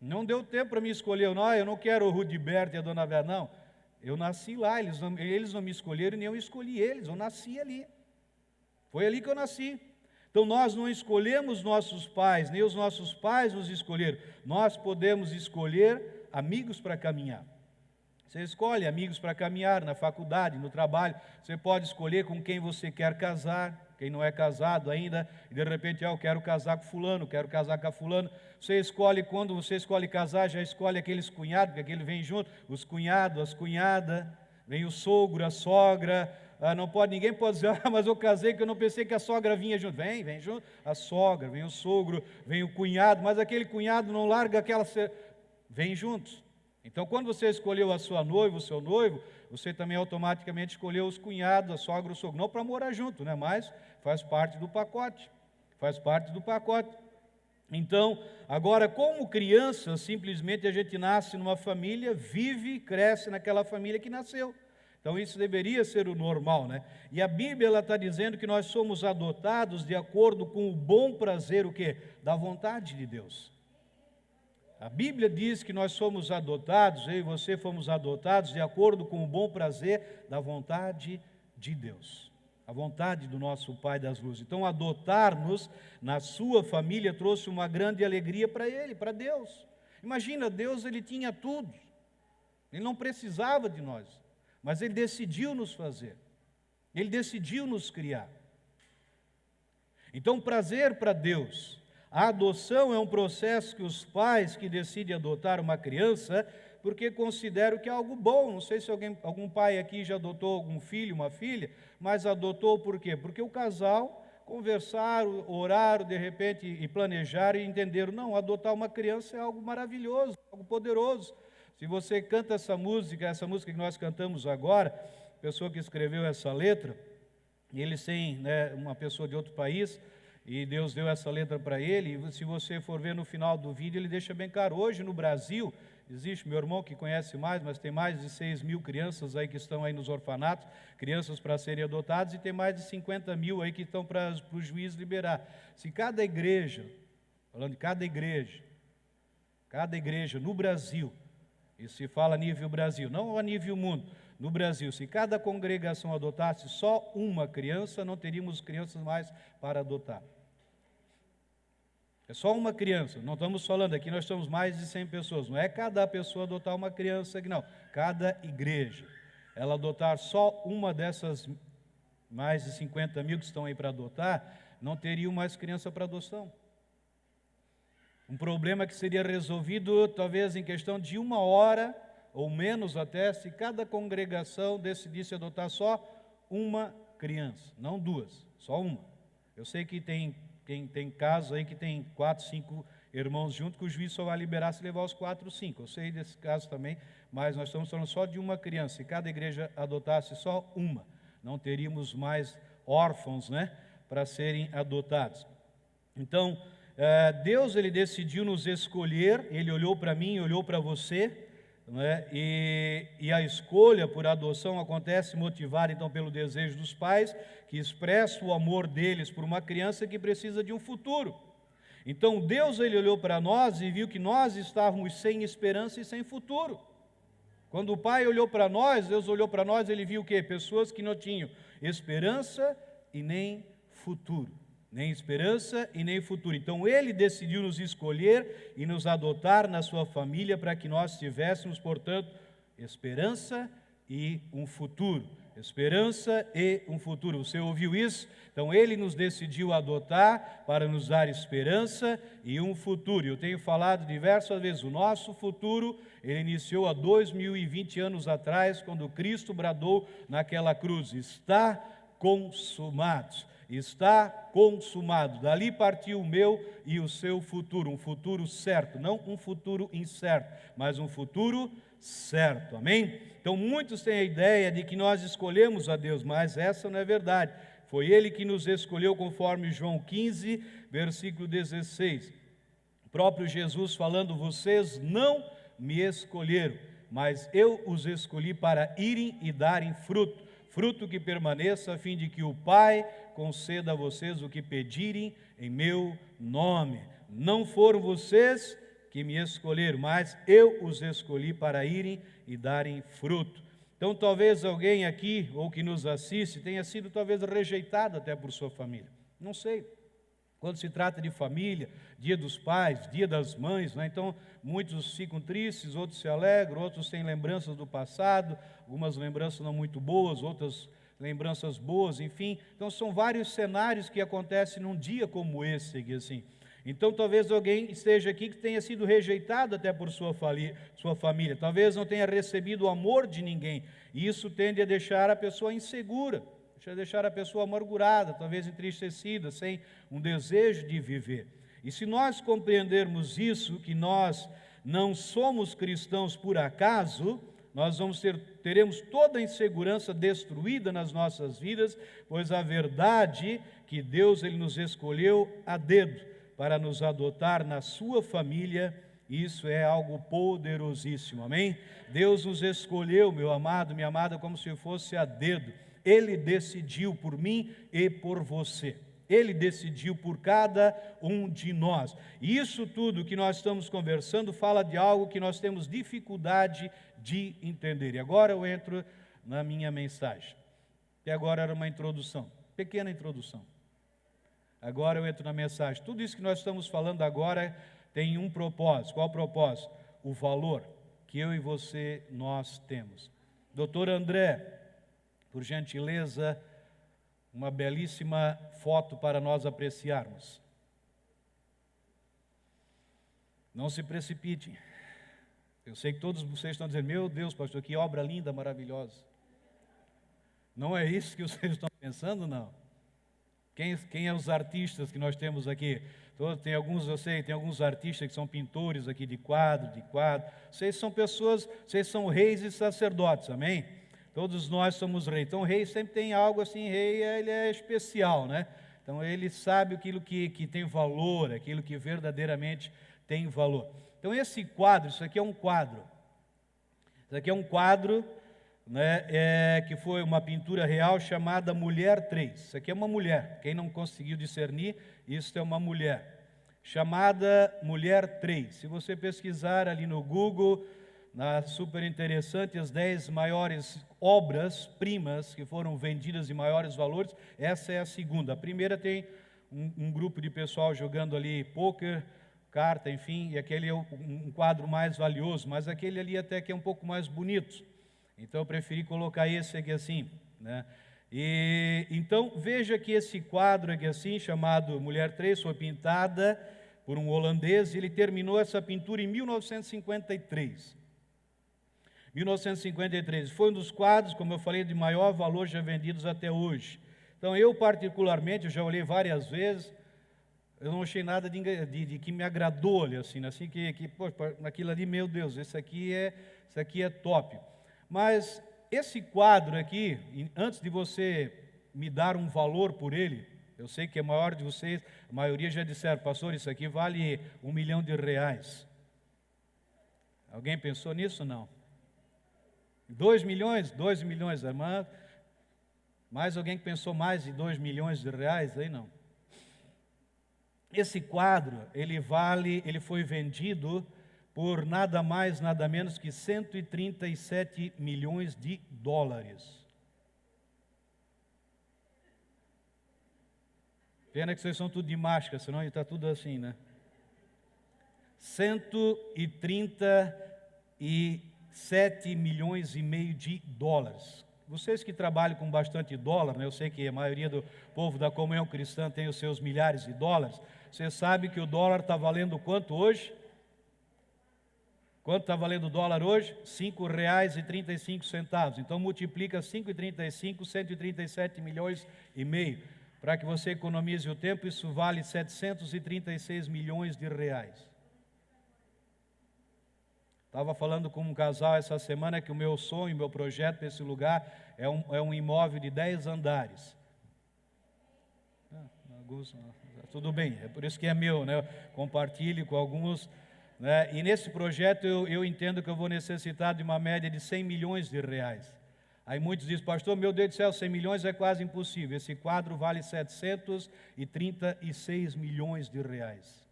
Não deu tempo para me escolher, eu não quero o Rudiberto e a Dona Vera, não. Eu nasci lá, eles não me escolheram, nem eu escolhi eles, eu nasci ali. Foi ali que eu nasci. Então nós não escolhemos nossos pais, nem os nossos pais nos escolheram. Nós podemos escolher amigos para caminhar. Você escolhe amigos para caminhar na faculdade, no trabalho. Você pode escolher com quem você quer casar. Quem não é casado ainda, e de repente, eu quero casar com fulano, quero casar com a fulano. Você escolhe, quando você escolhe casar, já escolhe aqueles cunhados, porque aquele vem junto, os cunhados, as cunhadas, vem o sogro, a sogra. Ninguém pode dizer, mas eu casei que eu não pensei que a sogra vinha junto. Vem junto, a sogra, vem o sogro, vem o cunhado, mas aquele cunhado não larga aquela... Vem juntos. Então, quando você escolheu a sua noiva, o seu noivo, você também automaticamente escolheu os cunhados, a sogra, o sogro, não para morar junto, né? Mas faz parte do pacote, faz parte do pacote. Então, agora, como criança, simplesmente a gente nasce numa família, vive, cresce naquela família que nasceu. Então, isso deveria ser o normal, né? E a Bíblia está dizendo que nós somos adotados de acordo com o bom prazer, o quê? Da vontade de Deus. A Bíblia diz que nós somos adotados, eu e você fomos adotados de acordo com o bom prazer da vontade de Deus. A vontade do nosso Pai das luzes. Então, adotar-nos na sua família trouxe uma grande alegria para Ele, para Deus. Imagina, Deus, Ele tinha tudo. Ele não precisava de nós, mas Ele decidiu nos fazer. Ele decidiu nos criar. Então, prazer para Deus. A adoção é um processo que os pais que decidem adotar uma criança, porque consideram que é algo bom. Não sei se algum pai aqui já adotou algum filho, uma filha, mas adotou por quê? Porque o casal conversaram, oraram de repente e planejaram e entenderam, não, adotar uma criança é algo maravilhoso, algo poderoso. Se você canta essa música que nós cantamos agora, a pessoa que escreveu essa letra, e eles têm, né, uma pessoa de outro país, e Deus deu essa letra para ele, e se você for ver no final do vídeo, ele deixa bem claro. Hoje no Brasil, existe, meu irmão que conhece mais, mas tem mais de 6.000 crianças aí que estão aí nos orfanatos, crianças para serem adotadas, e tem mais de 50.000 aí que estão para o juiz liberar. Se cada igreja, falando de cada igreja no Brasil, e se fala a nível Brasil, não a nível mundo, no Brasil, se cada congregação adotasse só uma criança, não teríamos crianças mais para adotar. É só uma criança, não estamos falando aqui, nós estamos mais de 100 pessoas, não é cada pessoa adotar uma criança aqui, não. Cada igreja, ela adotar só uma dessas mais de 50.000 que estão aí para adotar, não teriam mais criança para adoção. Um problema que seria resolvido talvez em questão de 1 hora, ou menos até, se cada congregação decidisse adotar só uma criança, não 2, só uma. Eu sei que tem casos aí que tem 4, 5 irmãos juntos, que o juiz só vai liberar se levar os 4 ou 5. Eu sei desse caso também, mas nós estamos falando só de uma criança. Se cada igreja adotasse só uma, não teríamos mais órfãos, né, para serem adotados. Então, Deus, Ele decidiu nos escolher, Ele olhou para mim, olhou para você, né, e a escolha por adoção acontece motivada então pelo desejo dos pais, que expressa o amor deles por uma criança que precisa de um futuro. Então Deus, Ele olhou para nós e viu que nós estávamos sem esperança e sem futuro. Quando o Pai olhou para nós, Deus olhou para nós, Ele viu o quê? Pessoas que não tinham esperança e nem futuro. Nem esperança e nem futuro. Então Ele decidiu nos escolher e nos adotar na sua família para que nós tivéssemos, portanto, esperança e um futuro. Esperança e um futuro. Você ouviu isso? Então Ele nos decidiu adotar para nos dar esperança e um futuro. Eu tenho falado diversas vezes, o nosso futuro, ele iniciou há 2020 anos atrás, quando Cristo bradou naquela cruz, está consumado. Está consumado. Dali partiu o meu e o seu futuro, um futuro certo, não um futuro incerto, mas um futuro certo, amém? Então muitos têm a ideia de que nós escolhemos a Deus, mas essa não é verdade. Foi Ele que nos escolheu, conforme João 15, versículo 16. O próprio Jesus falando, vocês não me escolheram, mas eu os escolhi para irem e darem fruto. Fruto que permaneça, a fim de que o Pai conceda a vocês o que pedirem em meu nome. Não foram vocês que me escolheram, mas eu os escolhi para irem e darem fruto. Então talvez alguém aqui, ou que nos assiste, tenha sido talvez rejeitado até por sua família. Não sei. Quando se trata de família, dia dos pais, dia das mães, né? Então muitos ficam tristes, outros se alegram, outros têm lembranças do passado, algumas lembranças não muito boas, outras lembranças boas, enfim. Então são vários cenários que acontecem num dia como esse, assim. Então talvez alguém esteja aqui que tenha sido rejeitado até por sua família, talvez não tenha recebido o amor de ninguém, e isso tende a deixar a pessoa insegura, deixar a pessoa amargurada, talvez entristecida, sem um desejo de viver. E se nós compreendermos isso, que nós não somos cristãos por acaso, nós teremos toda a insegurança destruída nas nossas vidas, pois a verdade que Deus ele nos escolheu a dedo para nos adotar na sua família, isso é algo poderosíssimo, amém? Deus nos escolheu, meu amado, minha amada, como se fosse a dedo. Ele decidiu por mim e por você. Ele decidiu por cada um de nós. E isso tudo que nós estamos conversando fala de algo que nós temos dificuldade de entender. E agora eu entro na minha mensagem. E agora era uma introdução, pequena introdução. Agora eu entro na mensagem. Tudo isso que nós estamos falando agora tem um propósito. Qual o propósito? O valor que eu e você, nós temos. Doutor André, por gentileza, uma belíssima foto para nós apreciarmos. Não se precipitem. Eu sei que todos vocês estão dizendo, meu Deus, pastor, que obra linda, maravilhosa. Não é isso que vocês estão pensando, não. Quem é os artistas que nós temos aqui? Tem alguns, eu sei, tem alguns artistas que são pintores aqui de quadro. Vocês são pessoas, vocês são reis e sacerdotes, amém? Todos nós somos reis. Então, o rei sempre tem algo assim, rei, ele é especial, né? Então, ele sabe aquilo que tem valor, aquilo que verdadeiramente tem valor. Então, esse quadro, isso aqui é um quadro. Isso aqui é um quadro, né, que foi uma pintura real chamada Mulher 3. Isso aqui é uma mulher. Quem não conseguiu discernir, isso é uma mulher. Chamada Mulher 3. Se você pesquisar ali no Google, super interessante, as 10 maiores obras-primas que foram vendidas de maiores valores, essa é a segunda. A primeira tem um grupo de pessoal jogando ali pôquer, carta, enfim, e aquele é um quadro mais valioso, mas aquele ali até que é um pouco mais bonito. Então eu preferi colocar esse aqui assim, né? E então veja que esse quadro aqui assim, chamado Mulher 3, foi pintada por um holandês, e ele terminou essa pintura em 1953. 1953, foi um dos quadros, como eu falei, de maior valor já vendidos até hoje. Então eu particularmente, eu já olhei várias vezes, eu não achei nada de que me agradou, assim que pô, naquilo ali, meu Deus, isso aqui é top. Mas esse quadro aqui, antes de você me dar um valor por ele, eu sei que a maior de vocês, a maioria já disseram, pastor, isso aqui vale R$1 milhão. Alguém pensou nisso? Não. 2 milhões? 2 milhões, irmã. Mais alguém que pensou mais de R$2 milhões? Aí não. Esse quadro, ele foi vendido por nada mais, nada menos que 137 milhões de dólares. Pena que vocês são tudo de máscara, senão está tudo assim, né? 137 milhões e meio de dólares. Vocês que trabalham com bastante dólar, né? Eu sei que a maioria do povo da comunhão cristã tem os seus milhares de dólares. Você sabe que o dólar está valendo quanto hoje? Quanto está valendo o dólar hoje? R$ 5,35. Então multiplica 5,35, 137 milhões e meio. Para que você economize o tempo, isso vale 736 milhões de reais. Estava falando com um casal essa semana que o meu sonho, meu projeto desse lugar é um imóvel de 10 andares. Tudo bem, é por isso que é meu, né? Compartilhe com alguns, né? E nesse projeto eu entendo que eu vou necessitar de uma média de 100 milhões de reais. Aí muitos dizem, pastor, meu Deus do céu, 100 milhões é quase impossível. Esse quadro vale 736 milhões de reais.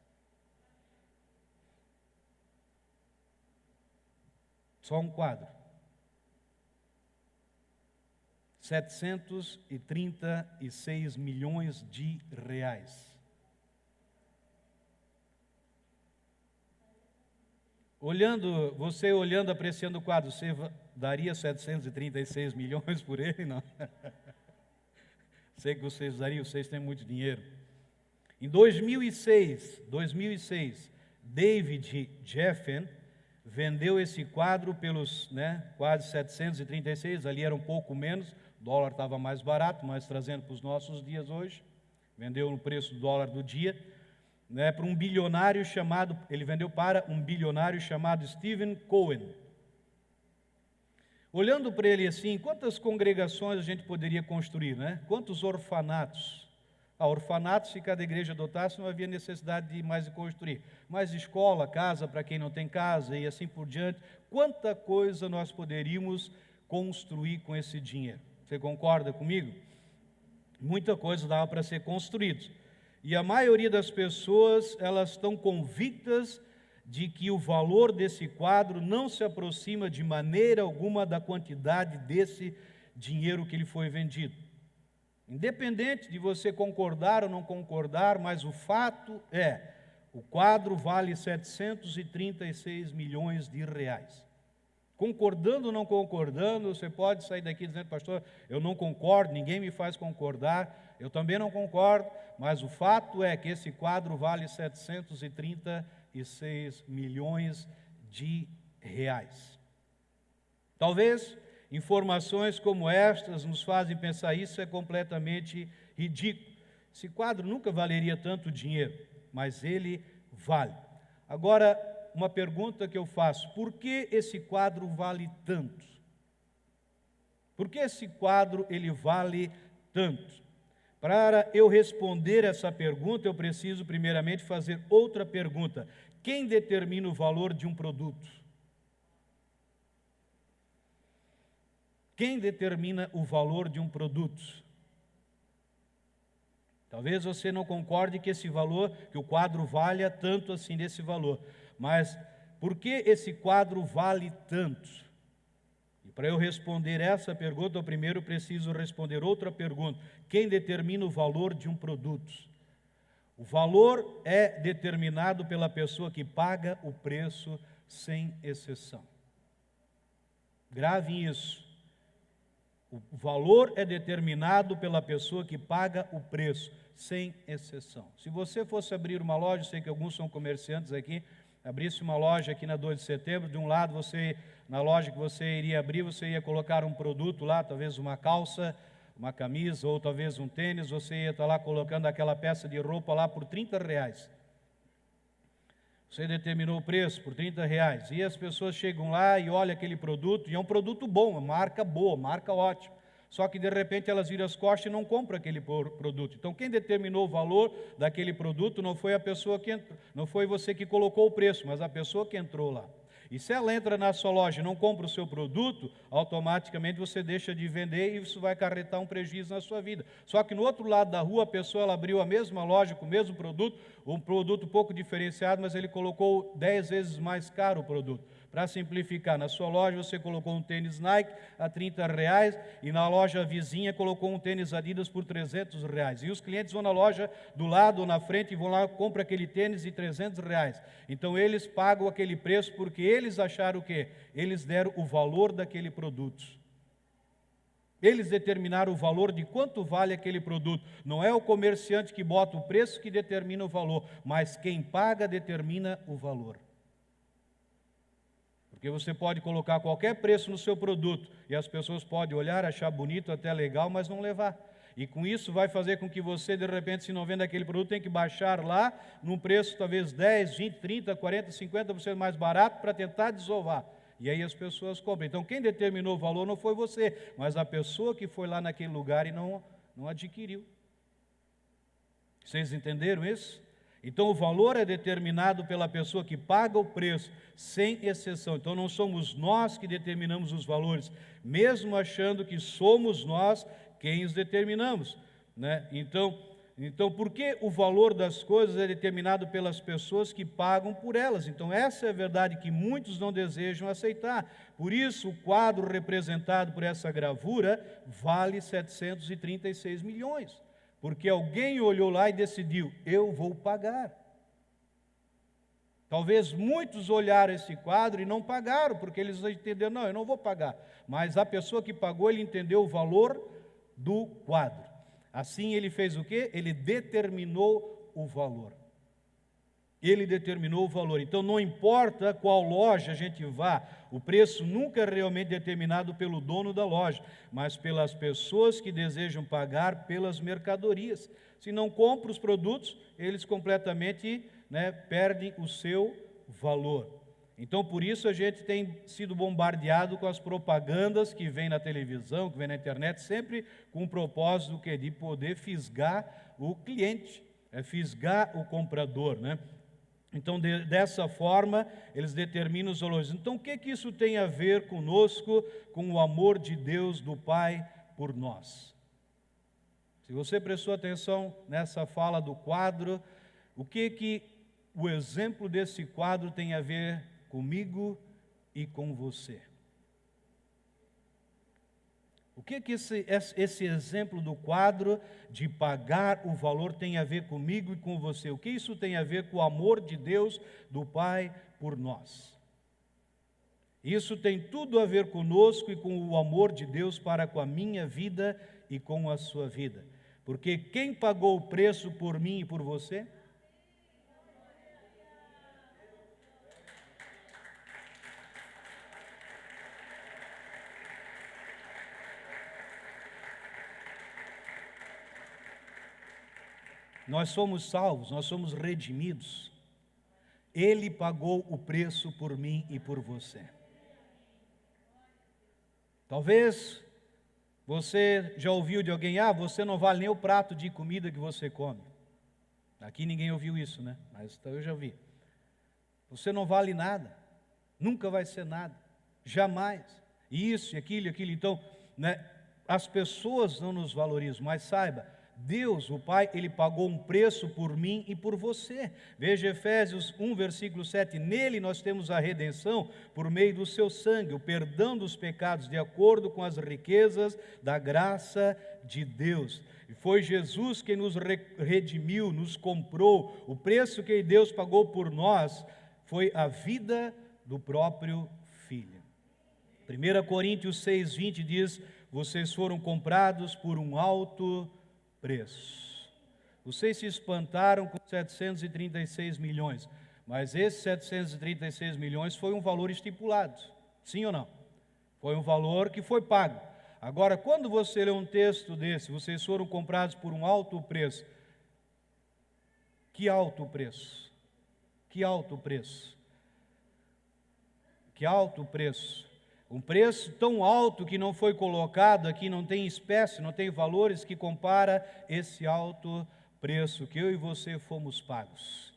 Só um quadro. 736 milhões de reais. Você olhando, apreciando o quadro, você daria 736 milhões por ele? Não. Sei que vocês dariam, vocês têm muito dinheiro. Em 2006, David Geffen vendeu esse quadro pelos quase 736, ali era um pouco menos, o dólar estava mais barato, mas trazendo para os nossos dias hoje, vendeu no preço do dólar do dia, para um bilionário chamado, ele vendeu para um bilionário chamado Stephen Cohen. Olhando para ele assim, quantas congregações a gente poderia construir, né? Quantos orfanatos? Orfanatos, se cada igreja adotasse, não havia necessidade de mais construir. Mais escola, casa para quem não tem casa e assim por diante. Quanta coisa nós poderíamos construir com esse dinheiro? Você concorda comigo? Muita coisa dava para ser construída. E a maioria das pessoas, elas estão convictas de que o valor desse quadro não se aproxima de maneira alguma da quantidade desse dinheiro que lhe foi vendido. Independente de você concordar ou não concordar, mas o fato é, o quadro vale 736 milhões de reais. Concordando ou não concordando, você pode sair daqui dizendo, pastor, eu não concordo, ninguém me faz concordar, eu também não concordo, mas o fato é que esse quadro vale 736 milhões de reais. Talvez informações como estas nos fazem pensar isso é completamente ridículo. Esse quadro nunca valeria tanto dinheiro, mas ele vale. Agora, uma pergunta que eu faço, por que esse quadro vale tanto? Por que esse quadro ele vale tanto? Para eu responder essa pergunta, eu preciso primeiramente fazer outra pergunta. Quem determina o valor de um produto? Quem determina o valor de um produto? Talvez você não concorde que esse valor, que o quadro valha tanto assim desse valor. Mas por que esse quadro vale tanto? E para eu responder essa pergunta, eu primeiro preciso responder outra pergunta. Quem determina o valor de um produto? O valor é determinado pela pessoa que paga o preço sem exceção. Gravem isso. O valor é determinado pela pessoa que paga o preço, sem exceção. Se você fosse abrir uma loja, sei que alguns são comerciantes aqui, abrisse uma loja aqui na 2 de setembro, de um lado na loja que você iria abrir, você ia colocar um produto lá, talvez uma calça, uma camisa, ou talvez um tênis, você ia estar lá colocando aquela peça de roupa lá por R$30. Você determinou o preço por R$30, e as pessoas chegam lá e olham aquele produto, e é um produto bom, uma marca boa, marca ótima. Só que de repente elas viram as costas e não compram aquele produto. Então quem determinou o valor daquele produto não foi a pessoa que entrou, não foi você que colocou o preço, mas a pessoa que entrou lá. E se ela entra na sua loja e não compra o seu produto, automaticamente você deixa de vender e isso vai acarretar um prejuízo na sua vida. Só que no outro lado da rua, a pessoa ela abriu a mesma loja com o mesmo produto, um produto pouco diferenciado, mas ele colocou 10 vezes mais caro o produto. Para simplificar, na sua loja você colocou um tênis Nike a R$30 e na loja vizinha colocou um tênis Adidas por R$300. E os clientes vão na loja do lado ou na frente e vão lá, compram aquele tênis de R$300. Então eles pagam aquele preço porque eles acharam o quê? Eles deram o valor daquele produto. Eles determinaram o valor de quanto vale aquele produto. Não é o comerciante que bota o preço que determina o valor, mas quem paga determina o valor. Porque você pode colocar qualquer preço no seu produto e as pessoas podem olhar, achar bonito, até legal, mas não levar. E com isso vai fazer com que você, de repente, se não vende aquele produto, tem que baixar lá num preço talvez 10, 20, 30, 40, 50% mais barato para tentar desovar. E aí as pessoas compram. Então quem determinou o valor não foi você, mas a pessoa que foi lá naquele lugar e não adquiriu. Vocês entenderam isso? Então o valor é determinado pela pessoa que paga o preço, sem exceção. Então não somos nós que determinamos os valores, mesmo achando que somos nós quem os determinamos, né? Então por que o valor das coisas é determinado pelas pessoas que pagam por elas? Então essa é a verdade que muitos não desejam aceitar. Por isso o quadro representado por essa gravura vale 736 milhões. Porque alguém olhou lá e decidiu, eu vou pagar. Talvez muitos olharam esse quadro e não pagaram, porque eles entenderam, não, eu não vou pagar. Mas a pessoa que pagou, ele entendeu o valor do quadro. Assim ele fez o quê? Ele determinou o valor. Ele determinou o valor. Então não importa qual loja a gente vá, o preço nunca é realmente determinado pelo dono da loja, mas pelas pessoas que desejam pagar pelas mercadorias. Se não compram os produtos, eles completamente perdem o seu valor. Então, por isso a gente tem sido bombardeado com as propagandas que vêm na televisão, que vêm na internet, sempre com o propósito de poder fisgar o cliente, fisgar o comprador, né? Então, dessa forma, eles determinam os valores. Então, o que isso tem a ver conosco, com o amor de Deus, do Pai, por nós? Se você prestou atenção nessa fala do quadro, o que o exemplo desse quadro tem a ver comigo e com você? O que esse exemplo do quadro de pagar o valor tem a ver comigo e com você? O que isso tem a ver com o amor de Deus, do Pai, por nós? Isso tem tudo a ver conosco e com o amor de Deus para com a minha vida e com a sua vida. Porque quem pagou o preço por mim e por você? Nós somos salvos, nós somos redimidos. Ele pagou o preço por mim e por você. Talvez você já ouviu de alguém: você não vale nem o prato de comida que você come. Aqui ninguém ouviu isso, né? Mas eu já vi. Você não vale nada, nunca vai ser nada, jamais. Isso, aquilo. Então, né, as pessoas não nos valorizam, mas saiba, Deus, o Pai, Ele pagou um preço por mim e por você. Veja Efésios 1, versículo 7. Nele nós temos a redenção por meio do seu sangue, o perdão dos pecados, de acordo com as riquezas da graça de Deus. E foi Jesus quem nos redimiu, nos comprou. O preço que Deus pagou por nós foi a vida do próprio Filho. 1 Coríntios 6, 20 diz: vocês foram comprados por um alto preço. Vocês se espantaram com 736 milhões, mas esses 736 milhões foi um valor estipulado, sim ou não? Foi um valor que foi pago. Agora, quando você lê um texto desse, vocês foram comprados por um alto preço. Que alto preço? Que alto preço? Que alto preço? Um preço tão alto que não foi colocado aqui, não tem espécie, não tem valores que compara esse alto preço que eu e você fomos pagos.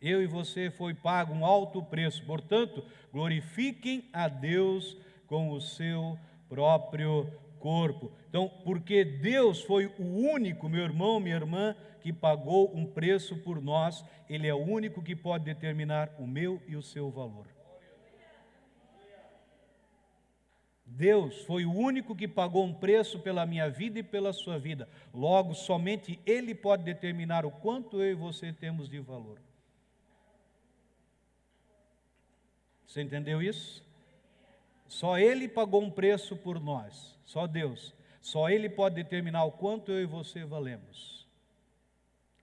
Eu e você foi pago um alto preço. Portanto, glorifiquem a Deus com o seu próprio corpo. Então, porque Deus foi o único, meu irmão, minha irmã, que pagou um preço por nós, Ele é o único que pode determinar o meu e o seu valor. Deus foi o único que pagou um preço pela minha vida e pela sua vida. Logo, somente Ele pode determinar o quanto eu e você temos de valor. Você entendeu isso? Só Ele pagou um preço por nós. Só Deus. Só Ele pode determinar o quanto eu e você valemos.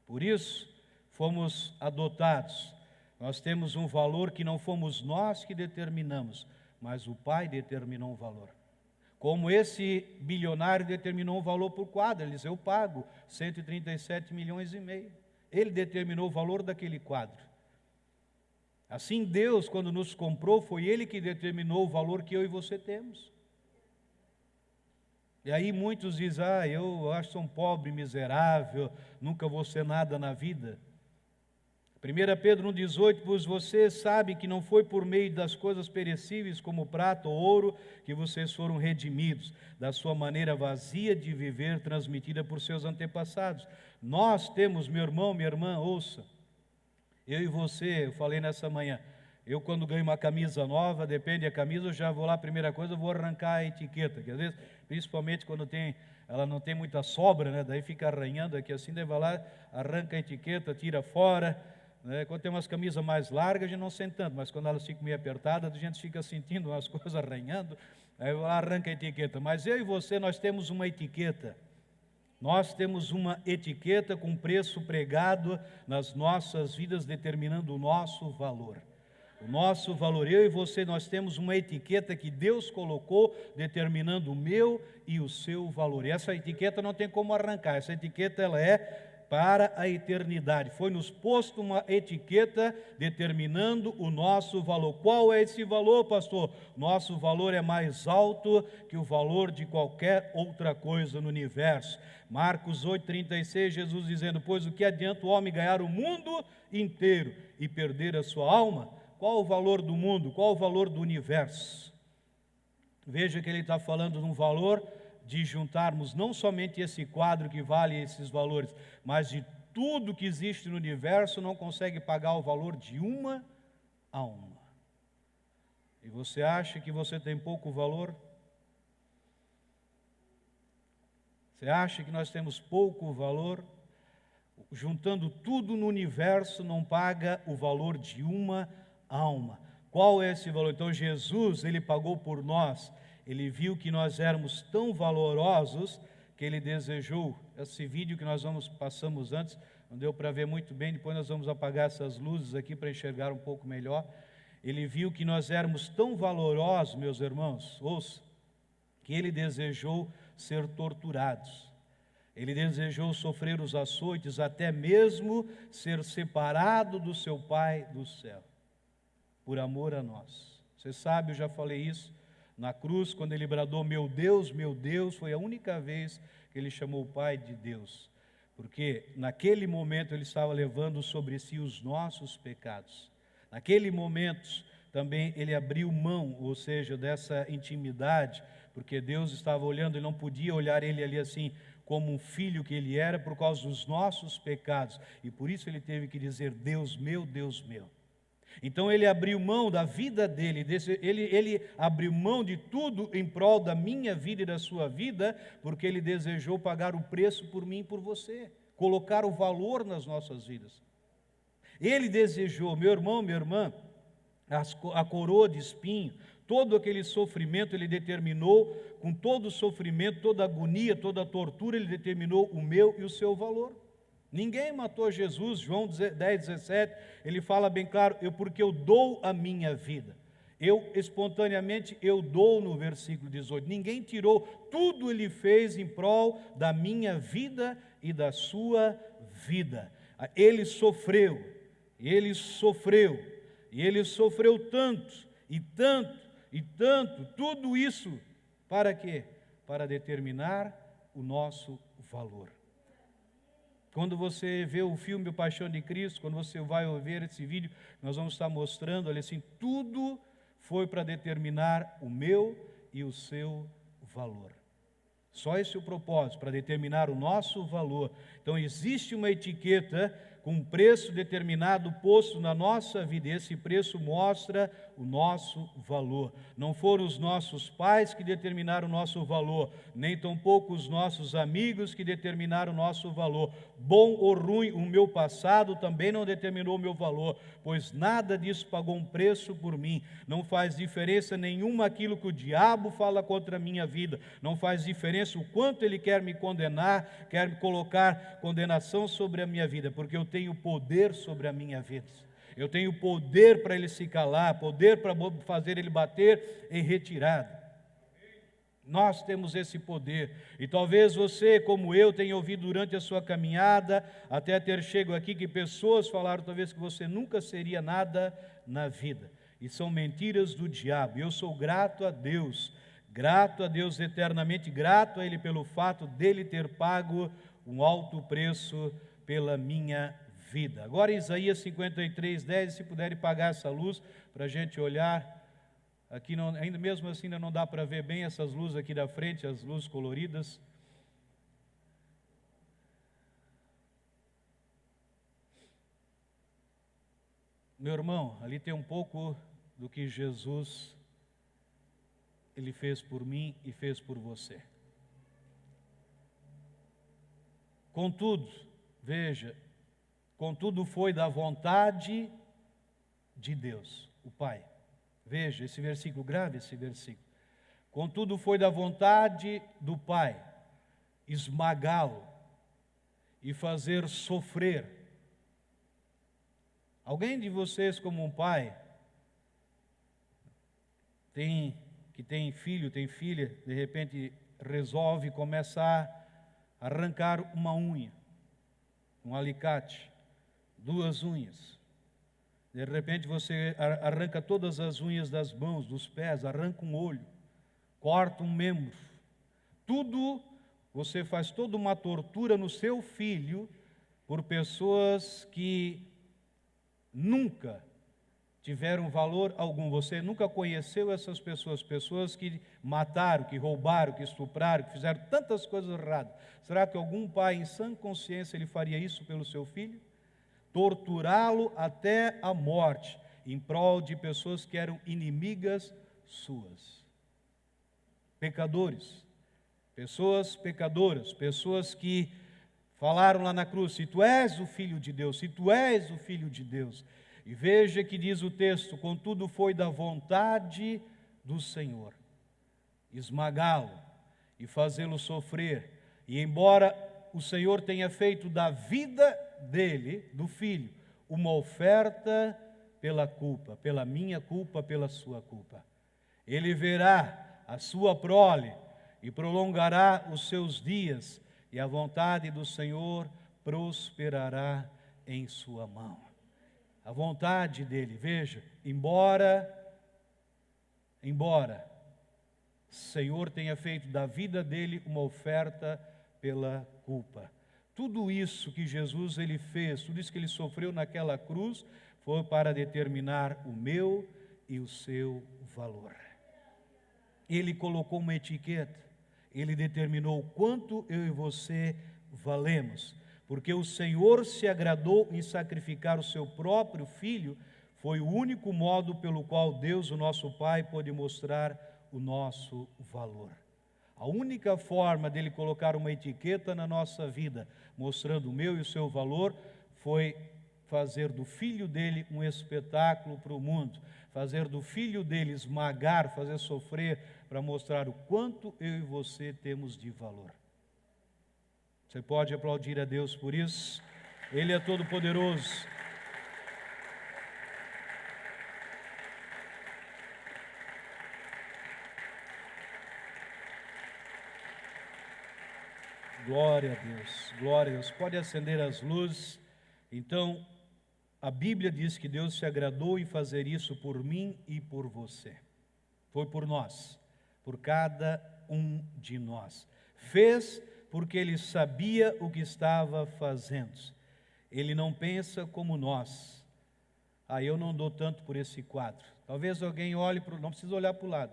Por isso, fomos adotados. Nós temos um valor que não fomos nós que determinamos, mas o Pai determinou um valor. Como esse bilionário determinou um valor por quadro, ele disse: eu pago 137 milhões e meio. Ele determinou o valor daquele quadro. Assim Deus, quando nos comprou, foi Ele que determinou o valor que eu e você temos. E aí muitos dizem: eu acho que sou um pobre, miserável, nunca vou ser nada na vida. 1 Pedro 1,18, pois vocês sabem que não foi por meio das coisas perecíveis como prata ou ouro que vocês foram redimidos, da sua maneira vazia de viver transmitida por seus antepassados. Nós temos, meu irmão, minha irmã, ouça, eu e você, eu falei nessa manhã, eu quando ganho uma camisa nova, depende da camisa, eu já vou lá, a primeira coisa, eu vou arrancar a etiqueta, que às vezes, principalmente quando ela não tem muita sobra, né, daí fica arranhando aqui assim, daí vai lá, arranca a etiqueta, tira fora. Quando tem umas camisas mais largas, a gente não sente tanto, mas quando elas ficam meio apertadas, a gente fica sentindo umas coisas arranhando, aí arranca a etiqueta. Mas eu e você, nós temos uma etiqueta. Nós temos uma etiqueta com preço pregado nas nossas vidas, determinando o nosso valor. O nosso valor, eu e você, nós temos uma etiqueta que Deus colocou, determinando o meu e o seu valor. E essa etiqueta não tem como arrancar, essa etiqueta ela é para a eternidade. Foi-nos posto uma etiqueta determinando o nosso valor. Qual é esse valor, pastor? Nosso valor é mais alto que o valor de qualquer outra coisa no universo. Marcos 8,36, Jesus dizendo: pois o que adianta o homem ganhar o mundo inteiro e perder a sua alma? Qual o valor do mundo? Qual o valor do universo? Veja que ele está falando de um valor de juntarmos não somente esse quadro que vale esses valores, mas de tudo que existe no universo não consegue pagar o valor de uma alma. E você acha que você tem pouco valor? Você acha que nós temos pouco valor? Juntando tudo no universo não paga o valor de uma alma. Qual é esse valor? Então Jesus, ele pagou por nós. Ele viu que nós éramos tão valorosos que ele desejou. Esse vídeo que nós passamos antes, não deu para ver muito bem, depois nós vamos apagar essas luzes aqui para enxergar um pouco melhor. Ele viu que nós éramos tão valorosos, meus irmãos, ouça, que ele desejou ser torturados. Ele desejou sofrer os açoites, até mesmo ser separado do seu Pai do céu, por amor a nós. Você sabe, eu já falei isso, na cruz, quando ele bradou: meu Deus, foi a única vez que ele chamou o Pai de Deus, porque naquele momento ele estava levando sobre si os nossos pecados. Naquele momento também ele abriu mão, ou seja, dessa intimidade, porque Deus estava olhando e não podia olhar ele ali assim, como um filho que ele era, por causa dos nossos pecados, e por isso ele teve que dizer: Deus meu, Deus meu. Então ele abriu mão da vida dele, ele abriu mão de tudo em prol da minha vida e da sua vida, porque ele desejou pagar o preço por mim e por você, colocar o valor nas nossas vidas. Ele desejou, meu irmão, minha irmã, a coroa de espinho, todo aquele sofrimento ele determinou, com todo o sofrimento, toda a agonia, toda a tortura, ele determinou o meu e o seu valor. Ninguém matou Jesus. João 10,17, ele fala bem claro: porque eu dou a minha vida. Eu, espontaneamente, eu dou, no versículo 18. Ninguém tirou, tudo ele fez em prol da minha vida e da sua vida. Ele sofreu, e ele sofreu tanto, e tanto, e tanto, tudo isso, para quê? Para determinar o nosso valor. Quando você vê o filme O Paixão de Cristo, quando você vai ver esse vídeo, nós vamos estar mostrando, olha assim, tudo foi para determinar o meu e o seu valor. Só esse é o propósito, para determinar o nosso valor. Então existe uma etiqueta com um preço determinado posto na nossa vida, e esse preço mostra o nosso valor. Não foram os nossos pais que determinaram o nosso valor, nem tampouco os nossos amigos que determinaram o nosso valor. Bom ou ruim, o meu passado também não determinou o meu valor, pois nada disso pagou um preço por mim. Não faz diferença nenhuma aquilo que o diabo fala contra a minha vida, não faz diferença o quanto ele quer me condenar, quer me colocar condenação sobre a minha vida, porque eu tenho poder sobre a minha vida. Eu tenho poder para ele se calar, poder para fazer ele bater em retirada. Nós temos esse poder, e talvez você, como eu, tenha ouvido durante a sua caminhada, até ter chego aqui, que pessoas falaram talvez que você nunca seria nada na vida, e são mentiras do diabo. E eu sou grato a Deus eternamente, grato a Ele pelo fato dele ter pago um alto preço pela minha vida. Agora Isaías 53:10, se puderem apagar essa luz para a gente olhar. Aqui não, ainda mesmo assim ainda não dá para ver bem essas luzes aqui da frente, as luzes coloridas. Meu irmão, ali tem um pouco do que Jesus, Ele fez por mim e fez por você. Contudo, veja, contudo foi da vontade de Deus, o Pai. Veja esse versículo, grave esse versículo. Contudo foi da vontade do Pai esmagá-lo e fazer sofrer. Alguém de vocês, como um pai, que tem filho, tem filha, de repente resolve começar a arrancar uma unha. um alicate, 2 unhas. De repente você arranca todas as unhas das mãos, dos pés, arranca um olho, corta um membro. Tudo, você faz toda uma tortura no seu filho por pessoas que nunca tiveram valor algum. Você nunca conheceu essas pessoas, pessoas que mataram, que roubaram, que estupraram, que fizeram tantas coisas erradas. Será que algum pai em sã consciência ele faria isso pelo seu filho? Torturá-lo até a morte, em prol de pessoas que eram inimigas suas. Pecadores, pessoas pecadoras, pessoas que falaram lá na cruz: se tu és o Filho de Deus, se tu és o Filho de Deus. E veja que diz o texto: contudo foi da vontade do Senhor esmagá-lo e fazê-lo sofrer. E embora o Senhor tenha feito da vida dele, do filho, uma oferta pela culpa, pela minha culpa, pela sua culpa, ele verá a sua prole e prolongará os seus dias, e a vontade do Senhor prosperará em sua mão. A vontade dele, veja, embora o Senhor tenha feito da vida dele uma oferta pela culpa. Tudo isso que Jesus ele fez, tudo isso que ele sofreu naquela cruz, foi para determinar o meu e o seu valor. Ele colocou uma etiqueta, ele determinou o quanto eu e você valemos, porque o Senhor se agradou em sacrificar o seu próprio Filho. Foi o único modo pelo qual Deus, o nosso Pai, pôde mostrar o nosso valor. A única forma dele colocar uma etiqueta na nossa vida, mostrando o meu e o seu valor, foi fazer do Filho dele um espetáculo para o mundo, fazer do Filho dele esmagar, fazer sofrer, para mostrar o quanto eu e você temos de valor. Você pode aplaudir a Deus por isso? Ele é todo-poderoso. Glória a Deus, glória a Deus. Pode acender as luzes. Então, a Bíblia diz que Deus se agradou em fazer isso por mim e por você. Foi por nós, por cada um de nós. Fez porque Ele sabia o que estava fazendo. Ele não pensa como nós. Eu não dou tanto por esse quadro. Talvez alguém olhe, não precisa olhar para o lado.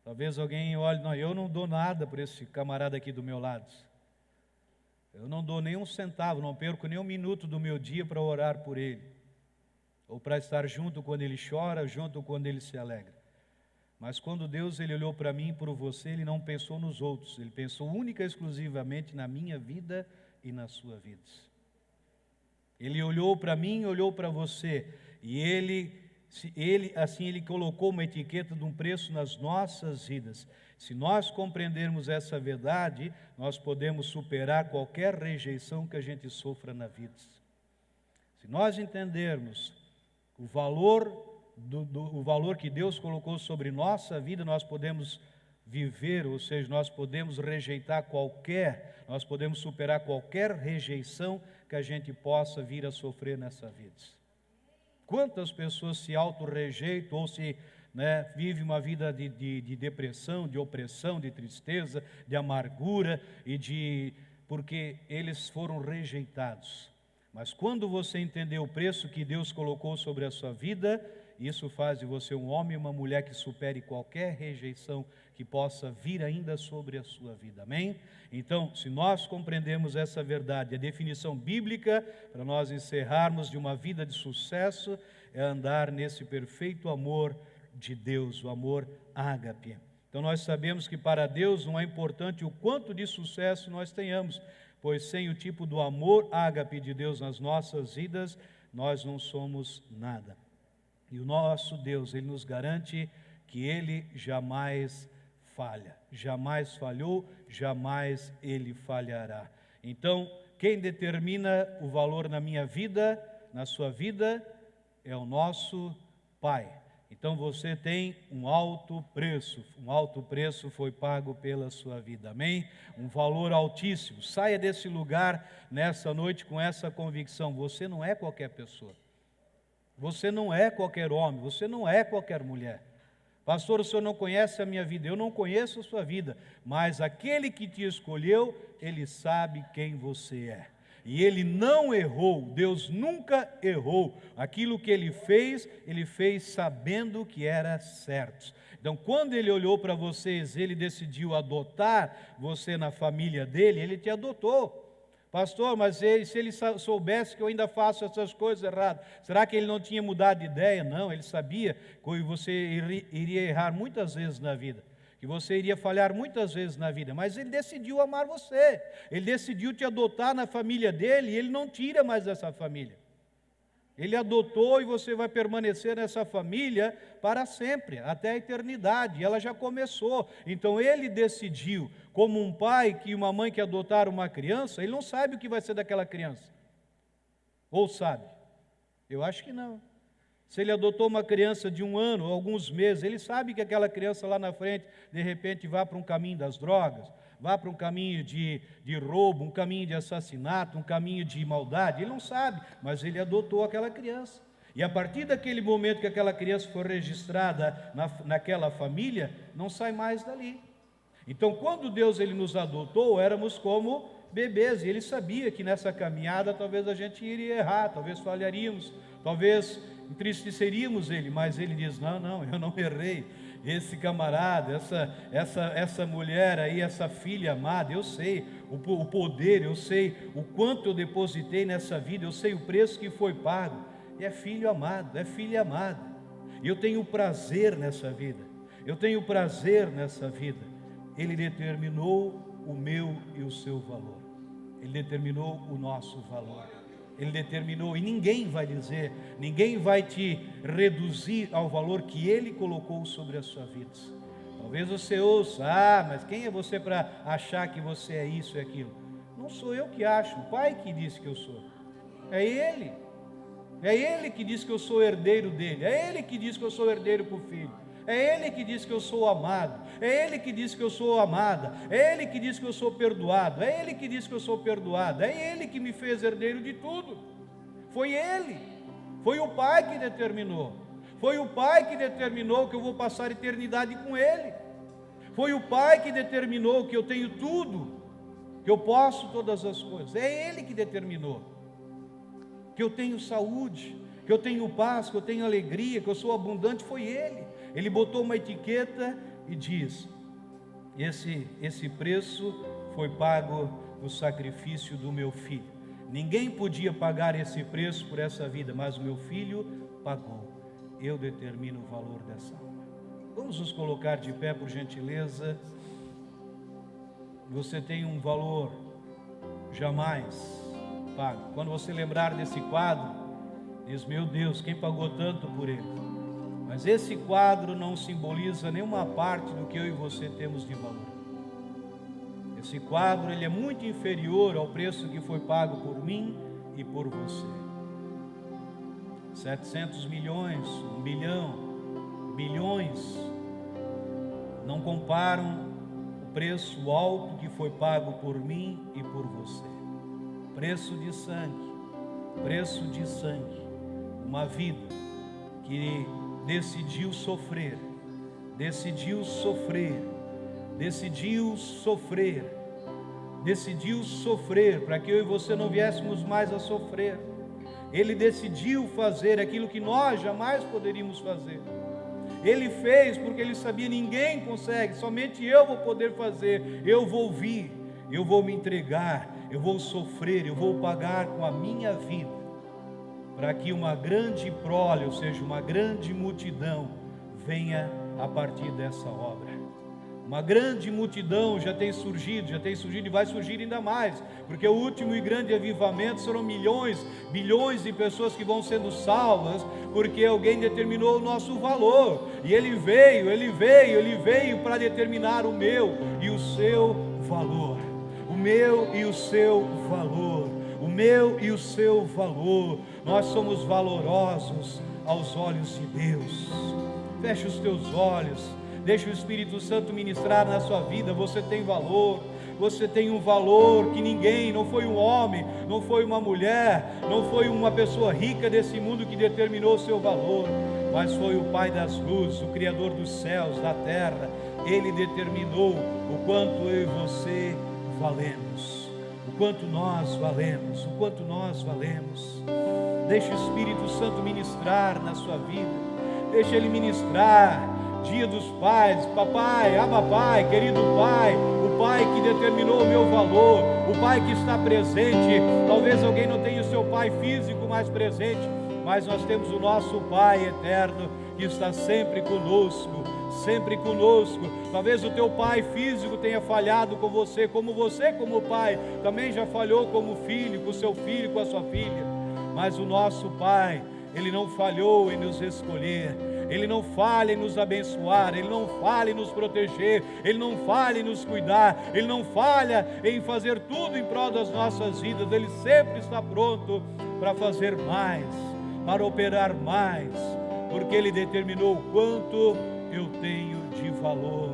Talvez alguém olhe, não, eu não dou nada por esse camarada aqui do meu lado. Eu não dou nem um centavo, não perco nem um minuto do meu dia para orar por ele, ou para estar junto quando ele chora, junto quando ele se alegra. Mas quando Deus ele olhou para mim e por você, Ele não pensou nos outros, Ele pensou única e exclusivamente na minha vida e na sua vida. Ele olhou para mim, olhou para você, e Ele colocou uma etiqueta de um preço nas nossas vidas. Se nós compreendermos essa verdade, nós podemos superar qualquer rejeição que a gente sofra na vida. Se nós entendermos o valor que Deus colocou sobre nossa vida, nós podemos viver, ou seja, nós podemos nós podemos superar qualquer rejeição que a gente possa vir a sofrer nessa vida. Quantas pessoas se auto-rejeitam ou se vive uma vida de depressão, de opressão, de tristeza, de amargura porque eles foram rejeitados. Mas quando você entender o preço que Deus colocou sobre a sua vida, isso faz de você um homem e uma mulher que supere qualquer rejeição que possa vir ainda sobre a sua vida. Amém? Então, se nós compreendemos essa verdade, a definição bíblica para nós encerrarmos de uma vida de sucesso é andar nesse perfeito amor de Deus, o amor ágape. Então nós sabemos que para Deus não é importante o quanto de sucesso nós tenhamos, pois sem o tipo do amor ágape de Deus nas nossas vidas, nós não somos nada. E o nosso Deus, Ele nos garante que Ele jamais falha, jamais falhou, jamais Ele falhará. Então, quem determina o valor na minha vida, na sua vida, é o nosso Pai. Então você tem um alto preço foi pago pela sua vida, amém? Um valor altíssimo. Saia desse lugar nessa noite com essa convicção: você não é qualquer pessoa, você não é qualquer homem, você não é qualquer mulher. Pastor, o senhor não conhece a minha vida, eu não conheço a sua vida, mas aquele que te escolheu, ele sabe quem você é. E ele não errou, Deus nunca errou. Aquilo que ele fez sabendo que era certo. Então, quando ele olhou para vocês, ele decidiu adotar você na família dele, ele te adotou. Pastor, mas se ele soubesse que eu ainda faço essas coisas erradas, será que ele não tinha mudado de ideia? Não, ele sabia que você iria errar muitas vezes na vida, que você iria falhar muitas vezes na vida, mas ele decidiu amar você, ele decidiu te adotar na família dele, e ele não tira mais essa família. Ele adotou e você vai permanecer nessa família para sempre, até a eternidade, e ela já começou. Então ele decidiu, como um pai e uma mãe que adotaram uma criança, ele não sabe o que vai ser daquela criança. Ou sabe? Eu acho que não. Se ele adotou uma criança de 1 ano, alguns meses, ele sabe que aquela criança lá na frente, de repente, vai para um caminho das drogas, vai para um caminho de roubo, um caminho de assassinato, um caminho de maldade. Ele não sabe, mas ele adotou aquela criança. E a partir daquele momento que aquela criança for registrada naquela família, não sai mais dali. Então, quando Deus ele nos adotou, éramos como bebês, e ele sabia que nessa caminhada talvez a gente iria errar, talvez falharíamos, talvez entristeceríamos ele, mas ele diz: não, eu não errei. Esse camarada, essa mulher aí, essa filha amada, eu sei o poder, eu sei o quanto eu depositei nessa vida, eu sei o preço que foi pago. E é filho amado, é filha amada. E eu tenho prazer nessa vida, eu tenho prazer nessa vida. Ele determinou o meu e o seu valor, ele determinou o nosso valor. Ele determinou, e ninguém vai dizer, ninguém vai te reduzir ao valor que Ele colocou sobre a sua vida. Talvez você ouça: mas quem é você para achar que você é isso e aquilo? Não sou eu que acho, o Pai que disse que eu sou. É Ele que diz que eu sou herdeiro dele, é Ele que diz que eu sou herdeiro com o Filho. É Ele que diz que eu sou amado, é Ele que diz que eu sou amada, é Ele que diz que eu sou perdoado, é Ele que diz que eu sou perdoada, é Ele que me fez herdeiro de tudo. Foi Ele, foi o Pai que determinou, foi o Pai que determinou que eu vou passar a eternidade com Ele, foi o Pai que determinou que eu tenho tudo, que eu posso todas as coisas, é Ele que determinou que eu tenho saúde, que eu tenho paz, que eu tenho alegria, que eu sou abundante, foi Ele. Ele botou uma etiqueta e diz: esse preço foi pago no sacrifício do meu filho. Ninguém podia pagar esse preço por essa vida, mas o meu filho pagou. Eu determino o valor dessa alma. Vamos nos colocar de pé, por gentileza. Você tem um valor jamais pago. Quando você lembrar desse quadro, diz: meu Deus, quem pagou tanto por ele? Mas esse quadro não simboliza nenhuma parte do que eu e você temos de valor. Esse quadro ele é muito inferior ao preço que foi pago por mim e por você. 700 milhões, 1 bilhão, bilhões não comparam o preço alto que foi pago por mim e por você. Preço de sangue, uma vida que decidiu sofrer para que eu e você não viéssemos mais a sofrer. Ele decidiu fazer aquilo que nós jamais poderíamos fazer. Ele fez porque ele sabia: ninguém consegue, somente eu vou poder fazer. Eu vou vir, eu vou me entregar, eu vou sofrer, eu vou pagar com a minha vida, para que uma grande prole, ou seja, uma grande multidão, venha a partir dessa obra. Uma grande multidão já tem surgido e vai surgir ainda mais, porque o último e grande avivamento serão milhões, bilhões de pessoas que vão sendo salvas, porque alguém determinou o nosso valor, e Ele veio para determinar o meu e o seu valor, o meu e o seu valor. Nós somos valorosos aos olhos de Deus. Feche os teus olhos, deixa o Espírito Santo ministrar na sua vida. Você tem valor, você tem um valor que ninguém, não foi um homem, não foi uma mulher, não foi uma pessoa rica desse mundo que determinou o seu valor, mas foi o Pai das luzes, o Criador dos céus, da terra. Ele determinou o quanto eu e você valemos, o quanto nós valemos, o quanto nós valemos. Deixa o Espírito Santo ministrar na sua vida, deixa Ele ministrar. Dia dos pais, papai, pai, querido pai, o pai que determinou o meu valor, o pai que está presente. Talvez alguém não tenha o seu pai físico mais presente, mas nós temos o nosso Pai eterno que está sempre conosco, sempre conosco. Talvez o teu pai físico tenha falhado com você, como pai, também já falhou como filho, com o seu filho, com a sua filha. Mas o nosso Pai, Ele não falhou em nos escolher, Ele não falha em nos abençoar, Ele não falha em nos proteger, Ele não falha em nos cuidar, Ele não falha em fazer tudo em prol das nossas vidas. Ele sempre está pronto para fazer mais, para operar mais, porque Ele determinou o quanto eu tenho de valor.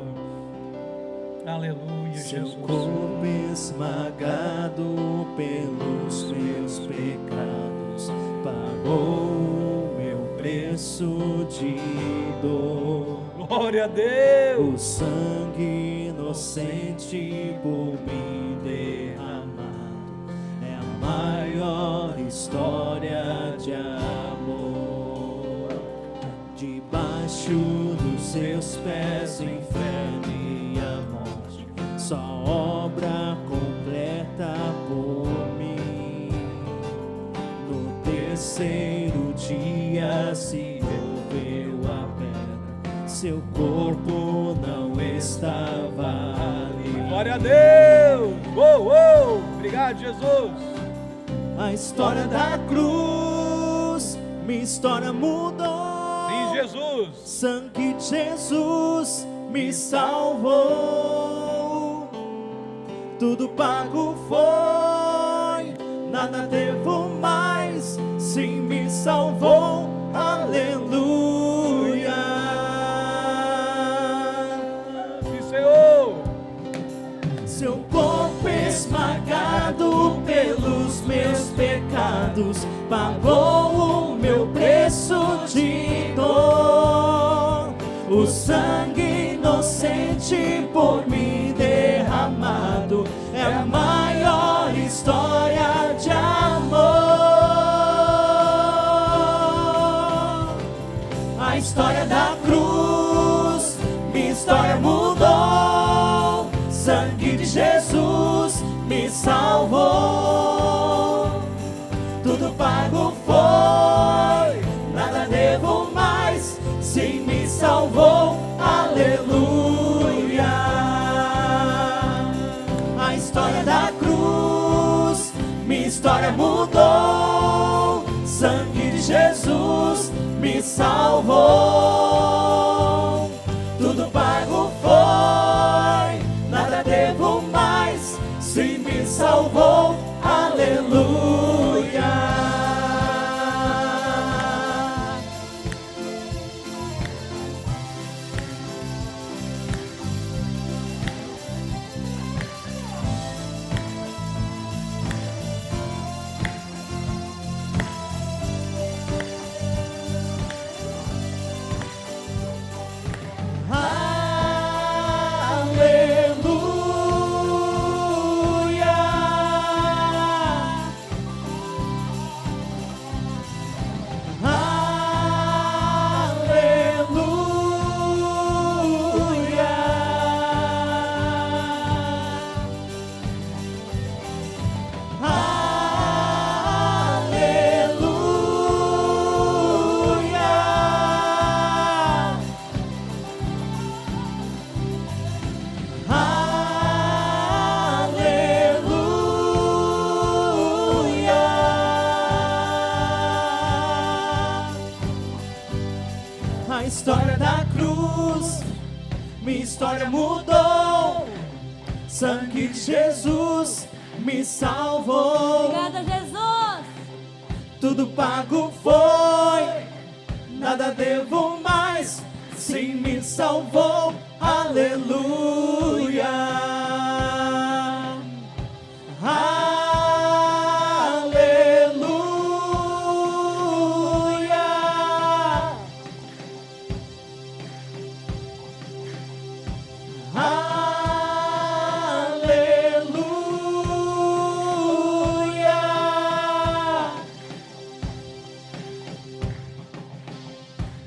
Aleluia, Seu Jesus. corpo esmagado pelos meus pecados pagou o meu preço de dor. Glória a Deus. O sangue inocente por mim derramado é a maior história de amor. Debaixo dos seus pés o inferno e a morte, só obra completa por mim. No terceiro dia se moveu a pedra, seu corpo não estava ali. Glória a Deus. Obrigado, Jesus. A história da cruz, minha história mudou. Sim, Jesus. Sangue de Jesus me salvou. Tudo pago foi, nada devo mais. Sim, me salvou. Aleluia. Sim, Senhor. Seu corpo esmagado pelos meus pecados pagou o meu preço de dor. O sangue inocente por mim derramado é a maior história de amor. A história da cruz, minha história mudou. Sangue de Jesus me salvou. Tudo pago foi, nada devo mais. Sim, me salvou. Aleluia. A história da cruz, minha história mudou. Sangue de Jesus me salvou. Tudo pago foi, nada devo mais. Sim, me salvou. Aleluia. A história da cruz, minha história mudou. Sangue de Jesus me salvou. Obrigada, Jesus. Tudo pago foi, nada devo mais, sim, me salvou, aleluia.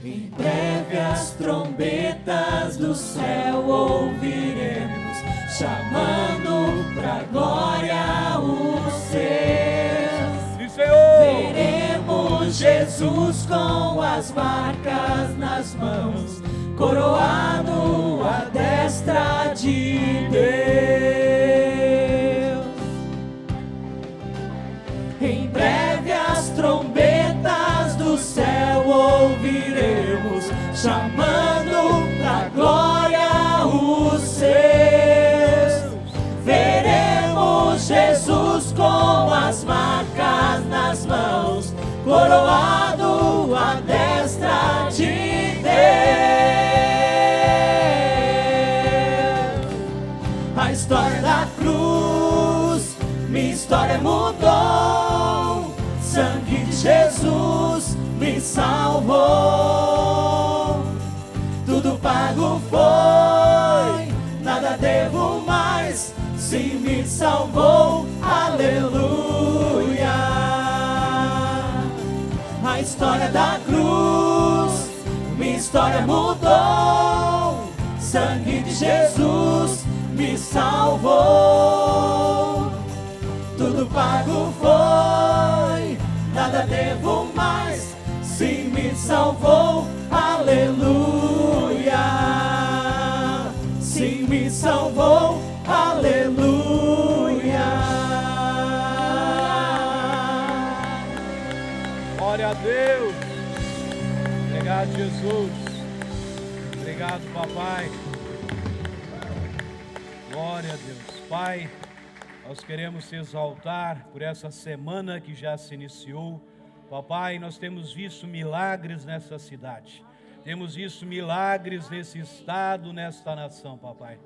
Em breve as trombetas do céu ouviremos, chamando pra glória os seus. Sim, Senhor. Veremos Jesus com as marcas nas mãos, coroado à destra de Deus. Em breve as trombetas do céu ouviremos, chamando pra glória os seus. Veremos Jesus com as marcas nas mãos, coroado à destra de Deus. A história da cruz, minha história mudou. Sangue de Jesus me salvou. Tudo pago foi, nada devo mais, sim, me salvou, aleluia. A história da cruz, minha história mudou. Sangue de Jesus me salvou. Tudo pago foi, nada devo mais, sim, me salvou, aleluia. Sim, me salvou, aleluia. Glória a Deus. Obrigado, Jesus. Obrigado, papai. Glória a Deus. Pai, nós queremos te exaltar por essa semana que já se iniciou. Papai, nós temos visto milagres nessa cidade. Temos visto milagres nesse estado, nesta nação, papai.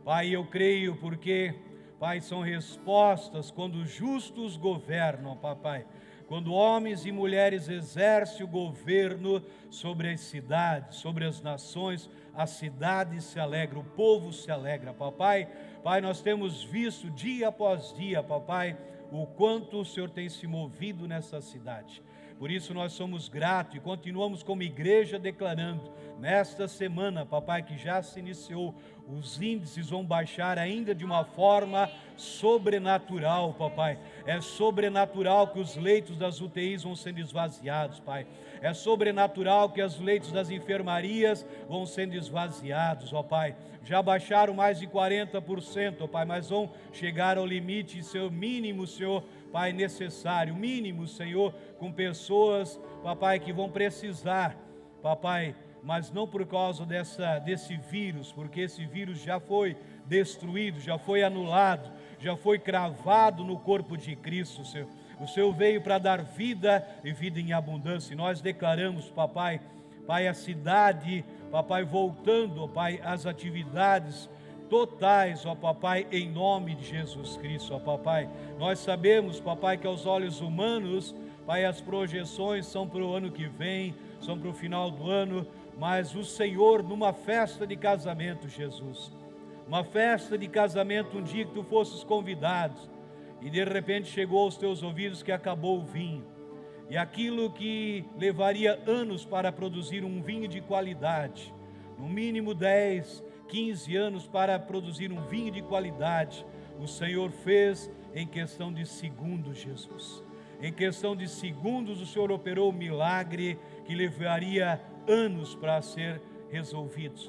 Pai, eu creio porque, pai, são respostas quando justos governam, papai. Quando homens e mulheres exercem o governo sobre as cidades, sobre as nações, a cidade se alegra, o povo se alegra, papai. Pai, nós temos visto dia após dia, papai, o quanto o Senhor tem se movido nessa cidade. Por isso nós somos gratos e continuamos como igreja declarando, nesta semana, papai, que já se iniciou, os índices vão baixar ainda de uma forma sobrenatural, papai. É sobrenatural que os leitos das UTIs vão sendo esvaziados, pai. É sobrenatural que os leitos das enfermarias vão sendo esvaziados, ó pai. Já baixaram mais de 40%, ó pai, mas vão chegar ao limite, seu mínimo, Senhor, pai, necessário, mínimo, Senhor, com pessoas, papai, que vão precisar, papai, mas não por causa desse vírus, porque esse vírus já foi destruído, já foi anulado, já foi cravado no corpo de Cristo, Senhor. O Senhor veio para dar vida e vida em abundância, e nós declaramos, papai, pai, a cidade, papai, voltando, ó pai, às atividades totais, ó papai, em nome de Jesus Cristo, ó papai. Nós sabemos, papai, que aos olhos humanos, pai, as projeções são para o ano que vem, são para o final do ano, mas o Senhor, numa festa de casamento, Jesus, uma festa de casamento, um dia que tu fosses convidado, e de repente chegou aos teus ouvidos que acabou o vinho, e aquilo que levaria anos para produzir um vinho de qualidade, no mínimo 10, 15 anos para produzir um vinho de qualidade, o Senhor fez em questão de segundos, Jesus. Em questão de segundos o Senhor operou um milagre que levaria anos para ser resolvido.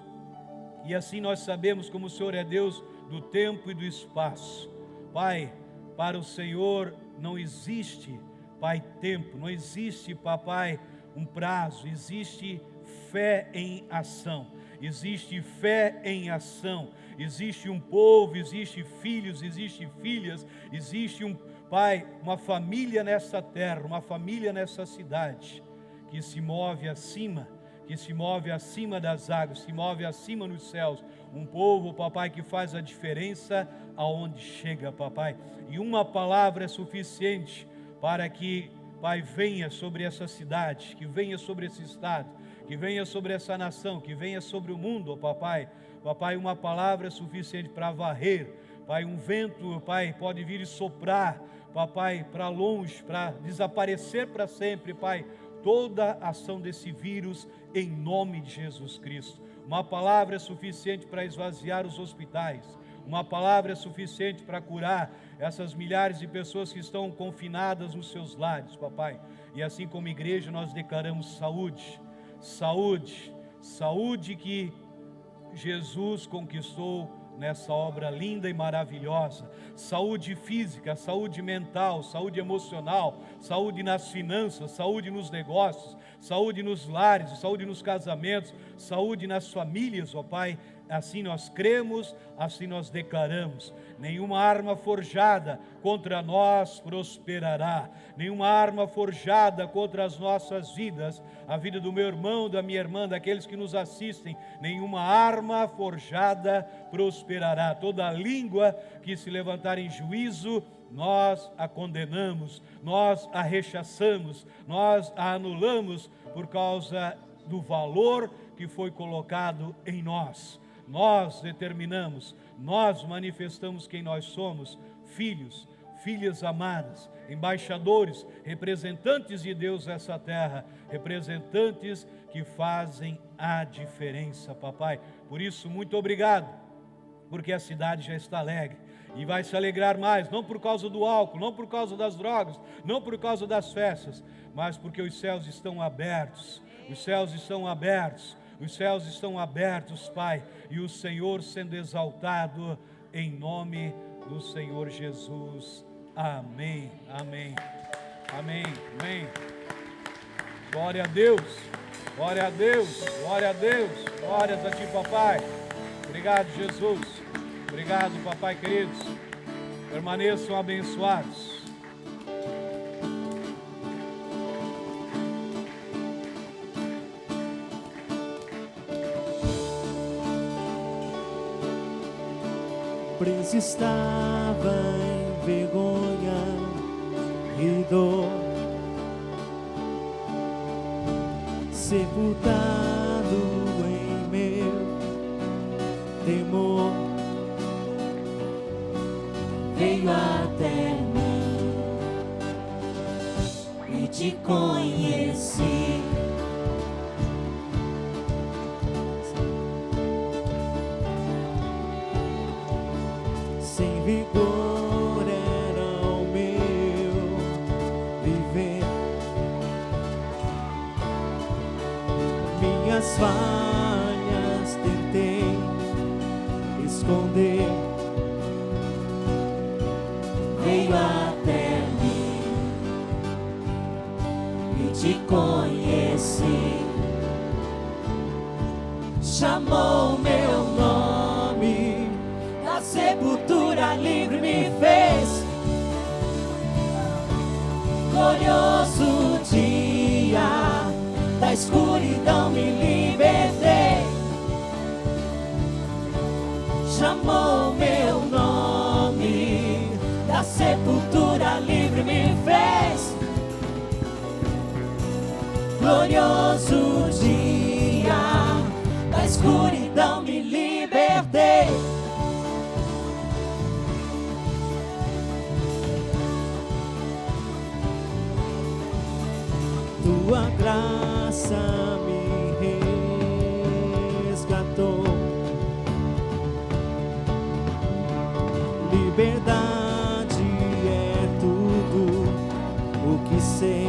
E assim nós sabemos como o Senhor é Deus do tempo e do espaço. Pai, para o Senhor não existe, Pai, tempo, não existe, papai, um prazo, existe fé em ação. Existe fé em ação, existe um povo, existe filhos, existe filhas, existe um pai, uma família nessa terra, uma família nessa cidade, que se move acima, que se move acima das águas, se move acima nos céus. Um povo, papai, que faz a diferença aonde chega, papai. E uma palavra é suficiente para que, Pai, venha sobre essa cidade, que venha sobre esse estado, que venha sobre essa nação, que venha sobre o mundo, papai. Papai, uma palavra é suficiente para varrer. Pai, um vento, Pai, pode vir e soprar, papai, para longe, para desaparecer para sempre, Pai, toda a ação desse vírus, em nome de Jesus Cristo. Uma palavra é suficiente para esvaziar os hospitais. Uma palavra é suficiente para curar essas milhares de pessoas que estão confinadas nos seus lares, papai. E assim como igreja nós declaramos saúde, saúde, saúde que Jesus conquistou nessa obra linda e maravilhosa. Saúde física, saúde mental, saúde emocional, saúde nas finanças, saúde nos negócios, saúde nos lares, saúde nos casamentos, saúde nas famílias, ó Pai. Assim nós cremos, assim nós declaramos. Nenhuma arma forjada contra nós prosperará. Nenhuma arma forjada contra as nossas vidas, a vida do meu irmão, da minha irmã, daqueles que nos assistem. Nenhuma arma forjada prosperará. Toda língua que se levantar em juízo, nós a condenamos, nós a rechaçamos, nós a anulamos por causa do valor que foi colocado em nós. Nós determinamos, nós manifestamos quem nós somos, filhos, filhas amadas, embaixadores, representantes de Deus nessa terra, representantes que fazem a diferença, papai. Por isso, muito obrigado, porque a cidade já está alegre e vai se alegrar mais, não por causa do álcool, não por causa das drogas, não por causa das festas, mas porque os céus estão abertos, os céus estão abertos. Os céus estão abertos, Pai, e o Senhor sendo exaltado em nome do Senhor Jesus. Amém, amém, amém, amém. Glória a Deus, glória a Deus, glória a Deus. Glórias a Ti, papai. Obrigado, Jesus. Obrigado, papai queridos. Permaneçam abençoados. Preso estava em vergonha e dor, sepultado em meu temor, veio até mim e te conheci. Sem vigor era o meu viver, minhas falhas tentei esconder, veio até mim e te conheci, chamou meu nome, da sepultura livre me fez. Glorioso dia, da escuridão me libertei. Chamou meu nome, da sepultura livre me fez. Glorioso dia, da escuridão me libertei. Tua graça me resgatou, liberdade é tudo o que sei.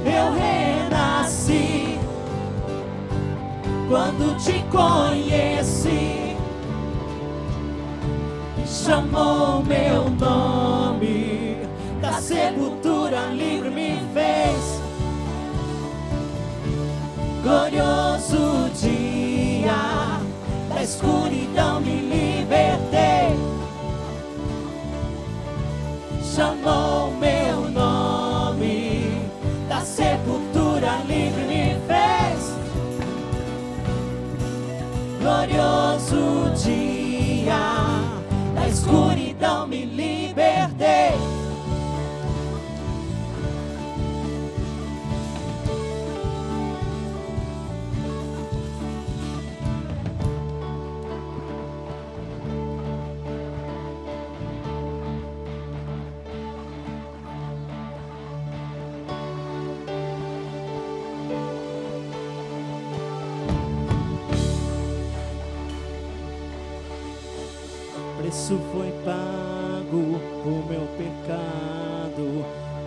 Eu renasci quando te conheci, chamou meu nome, da sepultura livre me fez. Glorioso dia, da escuridão me libertei. Chamou meu nome, preço foi pago por meu pecado.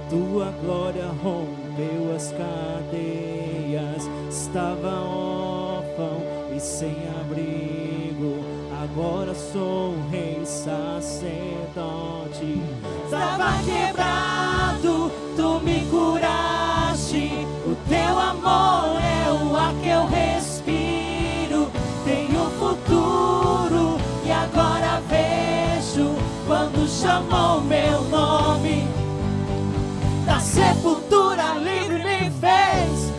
Tua glória rompeu as cadeias. Estava órfão e sem abrigo, agora sou rei sacerdote. Estava quebrado, tu me curaste. O teu amor é o ar que eu respiro. Tenho futuro e agora vejo quando chamou meu nome. Da sepultura livre me fez.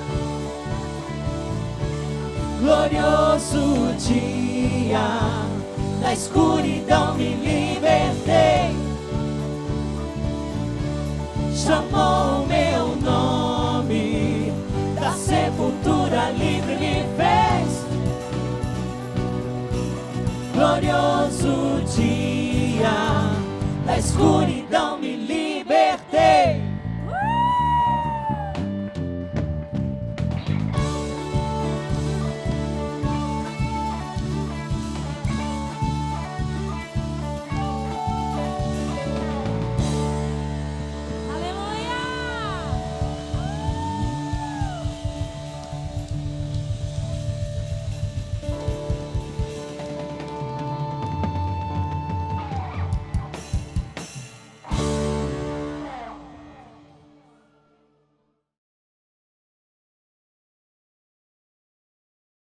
Glorioso dia, da escuridão me libertei. Chamou meu nome, da sepultura livre me fez. Glorioso dia, da escuridão